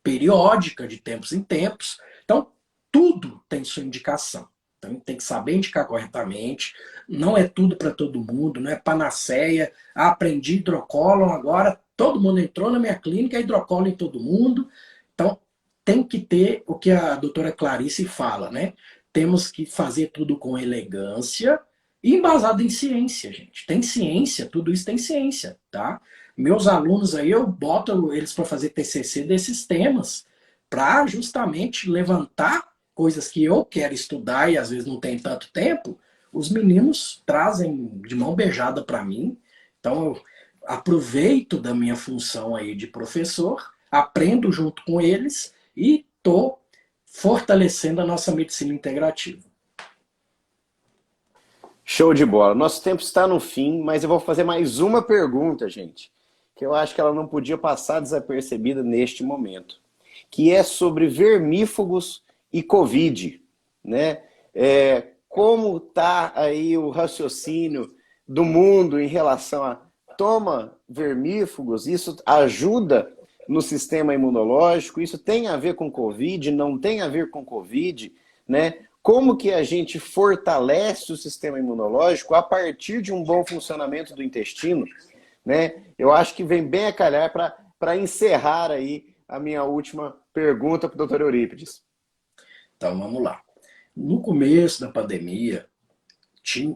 periódica, de tempos em tempos. Então, tudo tem sua indicação. Então, tem que saber indicar corretamente. Não é tudo para todo mundo, não é panaceia. Ah, aprendi hidrocólon, agora todo mundo entrou na minha clínica, é hidrocólon em todo mundo. Então, tem que ter o que a doutora Clarice fala, né? Temos que fazer tudo com elegância e embasado em ciência, gente. Tem ciência, tudo isso tem ciência, tá? Meus alunos aí, eu boto eles para fazer TCC desses temas, para justamente levantar coisas que eu quero estudar e às vezes não tem tanto tempo, os meninos trazem de mão beijada para mim. Então eu aproveito da minha função aí de professor, aprendo junto com eles e estou fortalecendo a nossa medicina integrativa. Show de bola. Nosso tempo está no fim, mas eu vou fazer mais uma pergunta, gente, que eu acho que ela não podia passar desapercebida neste momento, que é sobre vermífugos e Covid, né? Como está aí o raciocínio do mundo em relação a toma vermífugos? Isso ajuda no sistema imunológico? Isso tem a ver com Covid? Não tem a ver com Covid, né? Como que a gente fortalece o sistema imunológico a partir de um bom funcionamento do intestino, né? Eu acho que vem bem a calhar para encerrar aí a minha última pergunta para o doutor Eurípides. Então vamos lá. No começo da pandemia,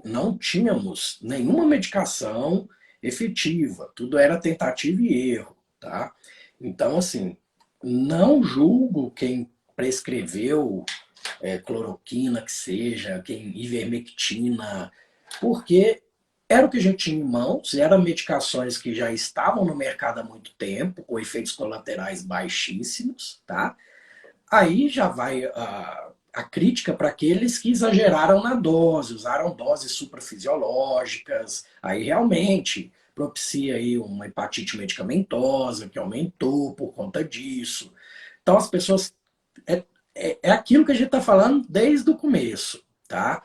não tínhamos nenhuma medicação efetiva, tudo era tentativa e erro, tá? Então, assim, não julgo quem prescreveu cloroquina, que seja, quem ivermectina, porque era o que a gente tinha em mãos, eram medicações que já estavam no mercado há muito tempo, com efeitos colaterais baixíssimos, tá? Aí já vai a crítica para aqueles que exageraram na dose, usaram doses suprafisiológicas, aí realmente propicia aí uma hepatite medicamentosa, que aumentou por conta disso. Então as pessoas... É aquilo que a gente está falando desde o começo, tá?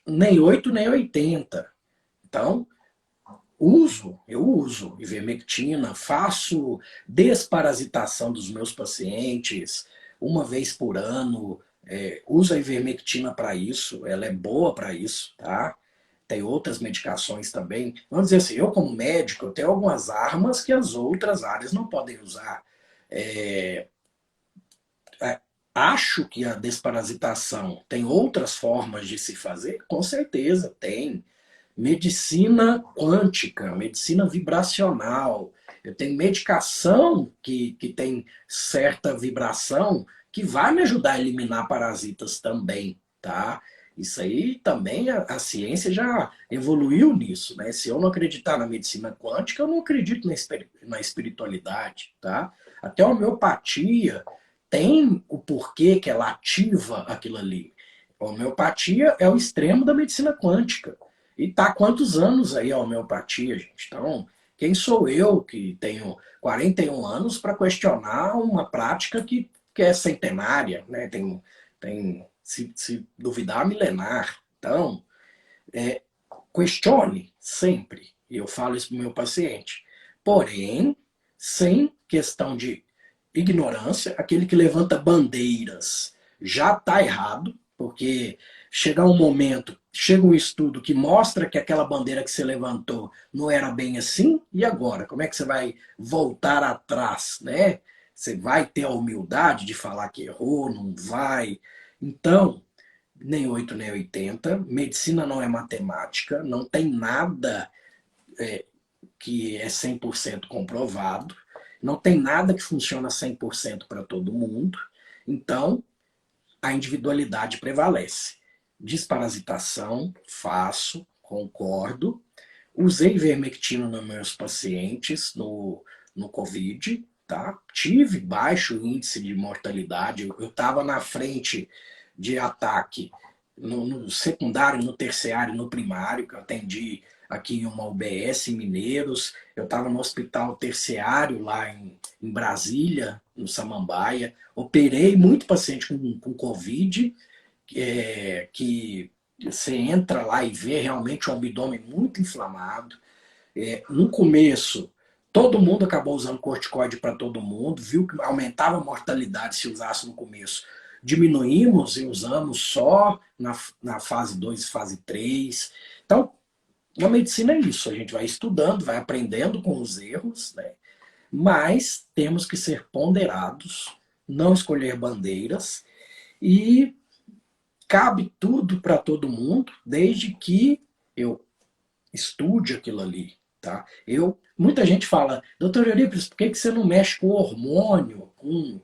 Nem 8 nem 80. Então, eu uso ivermectina, faço desparasitação dos meus pacientes uma vez por ano, uso a ivermectina para isso, ela é boa para isso, tá? Tem outras medicações também. Vamos dizer assim, eu como médico, eu tenho algumas armas que as outras áreas não podem usar. É, Acho que a desparasitação tem outras formas de se fazer? Com certeza tem. Medicina quântica, medicina vibracional. Eu tenho medicação que tem certa vibração que vai me ajudar a eliminar parasitas também, tá? Isso aí também a ciência já evoluiu nisso, né? Se eu não acreditar na medicina quântica, eu não acredito na espiritualidade, tá? Até a homeopatia tem o porquê que ela ativa aquilo ali. A homeopatia é o extremo da medicina quântica. E tá há quantos anos aí a homeopatia, gente? Então, quem sou eu que tenho 41 anos para questionar uma prática que é centenária, né? Se duvidar, milenar. Então, questione sempre. E eu falo isso para o meu paciente. Porém, sem questão de ignorância, aquele que levanta bandeiras já está errado, porque chegar um momento, chega um estudo que mostra que aquela bandeira que você levantou não era bem assim, e agora? Como é que você vai voltar atrás, né? Você vai ter a humildade de falar que errou, não vai? Então, nem 8 nem 80, medicina não é matemática, não tem nada que é 100% comprovado, não tem nada que funciona 100% para todo mundo, então a individualidade prevalece. Desparasitação, faço, concordo. Usei ivermectina nos meus pacientes no Covid, tá? Tive baixo índice de mortalidade, eu estava na frente de ataque no secundário, no terciário, no primário, que eu atendi aqui em uma UBS em Mineiros, eu estava no hospital terciário lá em Brasília, no Samambaia, operei muito paciente com Covid, que você entra lá e vê realmente o abdômen muito inflamado. No começo, todo mundo acabou usando corticoide para todo mundo, viu que aumentava a mortalidade se usasse no começo. Diminuímos e usamos só na fase 2 e fase 3. Então, na medicina é isso, a gente vai estudando, vai aprendendo com os erros, né? Mas temos que ser ponderados, não escolher bandeiras e cabe tudo para todo mundo, desde que eu estude aquilo ali, tá? Muita gente fala, doutor Eurípides, por que você não mexe com hormônio, com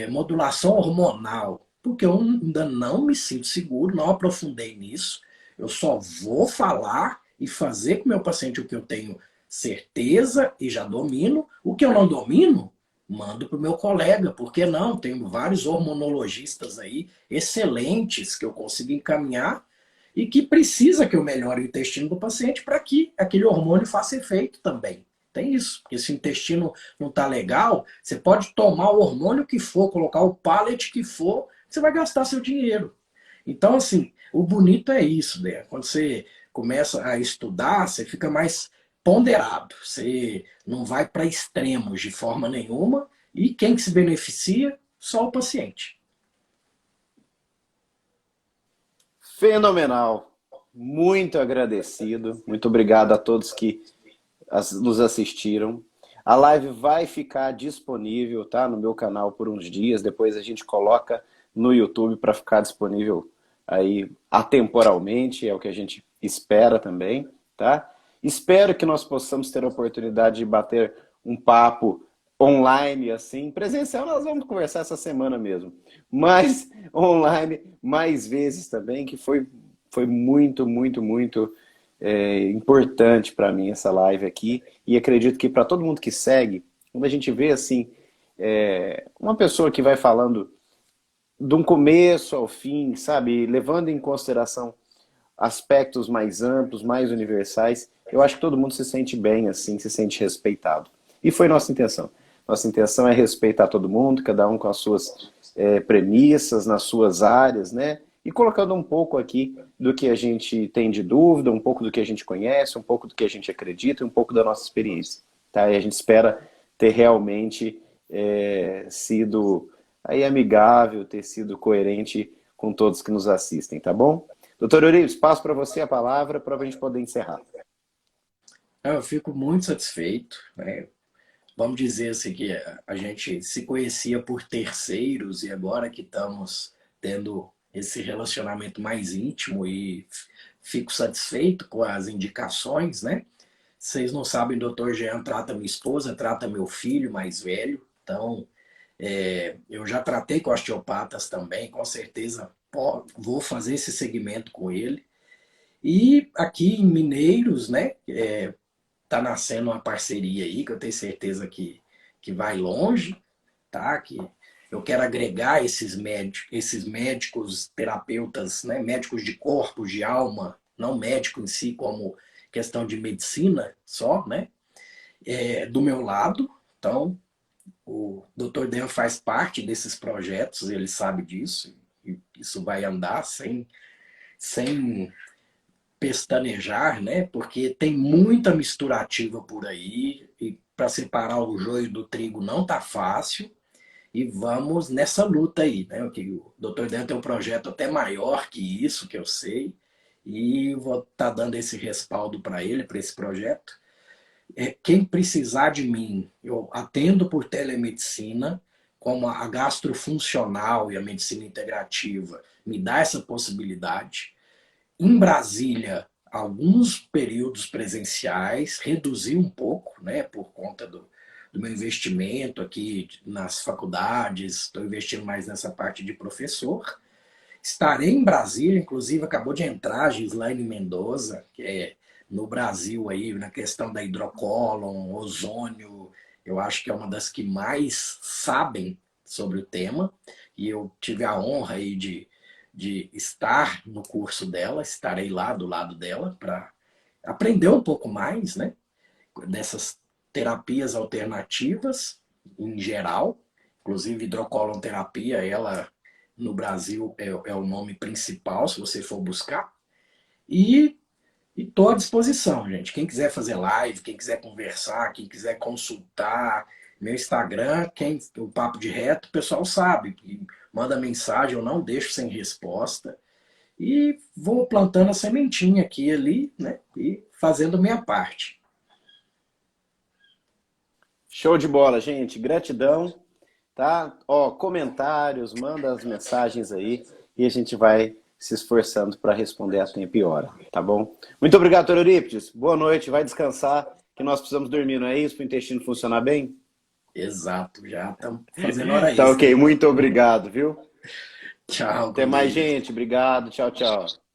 modulação hormonal? Porque eu ainda não me sinto seguro, não aprofundei nisso. Eu só vou falar e fazer com o meu paciente o que eu tenho certeza e já domino. O que eu não domino, mando para o meu colega. Por que não? Tenho vários hormonologistas aí excelentes que eu consigo encaminhar e que precisa que eu melhore o intestino do paciente para que aquele hormônio faça efeito também. Tem isso, porque se o intestino não está legal, você pode tomar o hormônio que for, colocar o pallet que for, você vai gastar seu dinheiro. Então, assim, o bonito é isso, né? Quando você começa a estudar, você fica mais ponderado, você não vai para extremos de forma nenhuma, e quem que se beneficia? Só o paciente. Fenomenal. Muito agradecido. Muito obrigado a todos que nos assistiram. A live vai ficar disponível, tá, no meu canal por uns dias. Depois a gente coloca no YouTube para ficar disponível aí atemporalmente, é o que a gente espera também, tá? Espero que nós possamos ter a oportunidade de bater um papo online, assim. Presencial nós vamos conversar essa semana mesmo, mas online mais vezes também, que foi muito, muito, muito importante para mim essa live aqui, e acredito que para todo mundo que segue, quando a gente vê assim, uma pessoa que vai falando de um começo ao fim, sabe, levando em consideração aspectos mais amplos, mais universais, eu acho que todo mundo se sente bem assim, se sente respeitado. E foi nossa intenção. Nossa intenção é respeitar todo mundo, cada um com as suas premissas, nas suas áreas, né? E colocando um pouco aqui do que a gente tem de dúvida, um pouco do que a gente conhece, um pouco do que a gente acredita, um pouco da nossa experiência. Tá? E a gente espera ter realmente sido aí amigável, ter sido coerente com todos que nos assistem, tá bom? Doutor Eurípides, passo para você a palavra para a gente poder encerrar. Eu fico muito satisfeito, né? Vamos dizer assim que a gente se conhecia por terceiros e agora que estamos tendo esse relacionamento mais íntimo e fico satisfeito com as indicações, né? Vocês não sabem, o doutor Jean trata minha esposa, trata meu filho mais velho, então eu já tratei com osteopatas também, com certeza vou fazer esse segmento com ele. E aqui em Mineiros, né, tá nascendo uma parceria aí que eu tenho certeza que vai longe, tá? Que eu quero agregar esses médicos, terapeutas, né, médicos de corpo, de alma, não médico em si como questão de medicina só, né? Do meu lado. Então, o Dr. Dan faz parte desses projetos, ele sabe disso, e isso vai andar sem pestanejar, né? Porque tem muita misturativa por aí e para separar o joio do trigo não tá fácil. E vamos nessa luta aí, né? O Dr. Dan tem um projeto até maior que isso, que eu sei, e vou estar dando esse respaldo para ele, para esse projeto. Quem precisar de mim, eu atendo por telemedicina, como a gastrofuncional e a medicina integrativa me dá essa possibilidade. Em Brasília, alguns períodos presenciais, reduzi um pouco, né, por conta do meu investimento aqui nas faculdades, estou investindo mais nessa parte de professor. Estarei em Brasília, inclusive acabou de entrar a Gislaine Mendoza, que é no Brasil aí, na questão da hidrocólon, ozônio, eu acho que é uma das que mais sabem sobre o tema, e eu tive a honra aí de estar no curso dela, estarei lá do lado dela para aprender um pouco mais, né, dessas terapias alternativas em geral, inclusive hidrocolonterapia, ela no Brasil é o nome principal, se você for buscar. E estou à disposição, gente. Quem quiser fazer live, quem quiser conversar, quem quiser consultar, meu Instagram, o Papo de Reto, o pessoal sabe. Que manda mensagem, eu não deixo sem resposta. E vou plantando a sementinha aqui e ali, né? E fazendo minha parte. Show de bola, gente. Gratidão, tá? Ó, comentários, manda as mensagens aí e a gente vai se esforçando para responder a tempo e hora, tá bom? Muito obrigado, Dr. Eurípides. Boa noite, vai descansar, que nós precisamos dormir, não é isso? Para o intestino funcionar bem? Exato, já estamos fazendo hora Tá extra ok, aí. muito obrigado, viu? Tchau, Até com mais, Deus. gente. Obrigado. Tchau, tchau.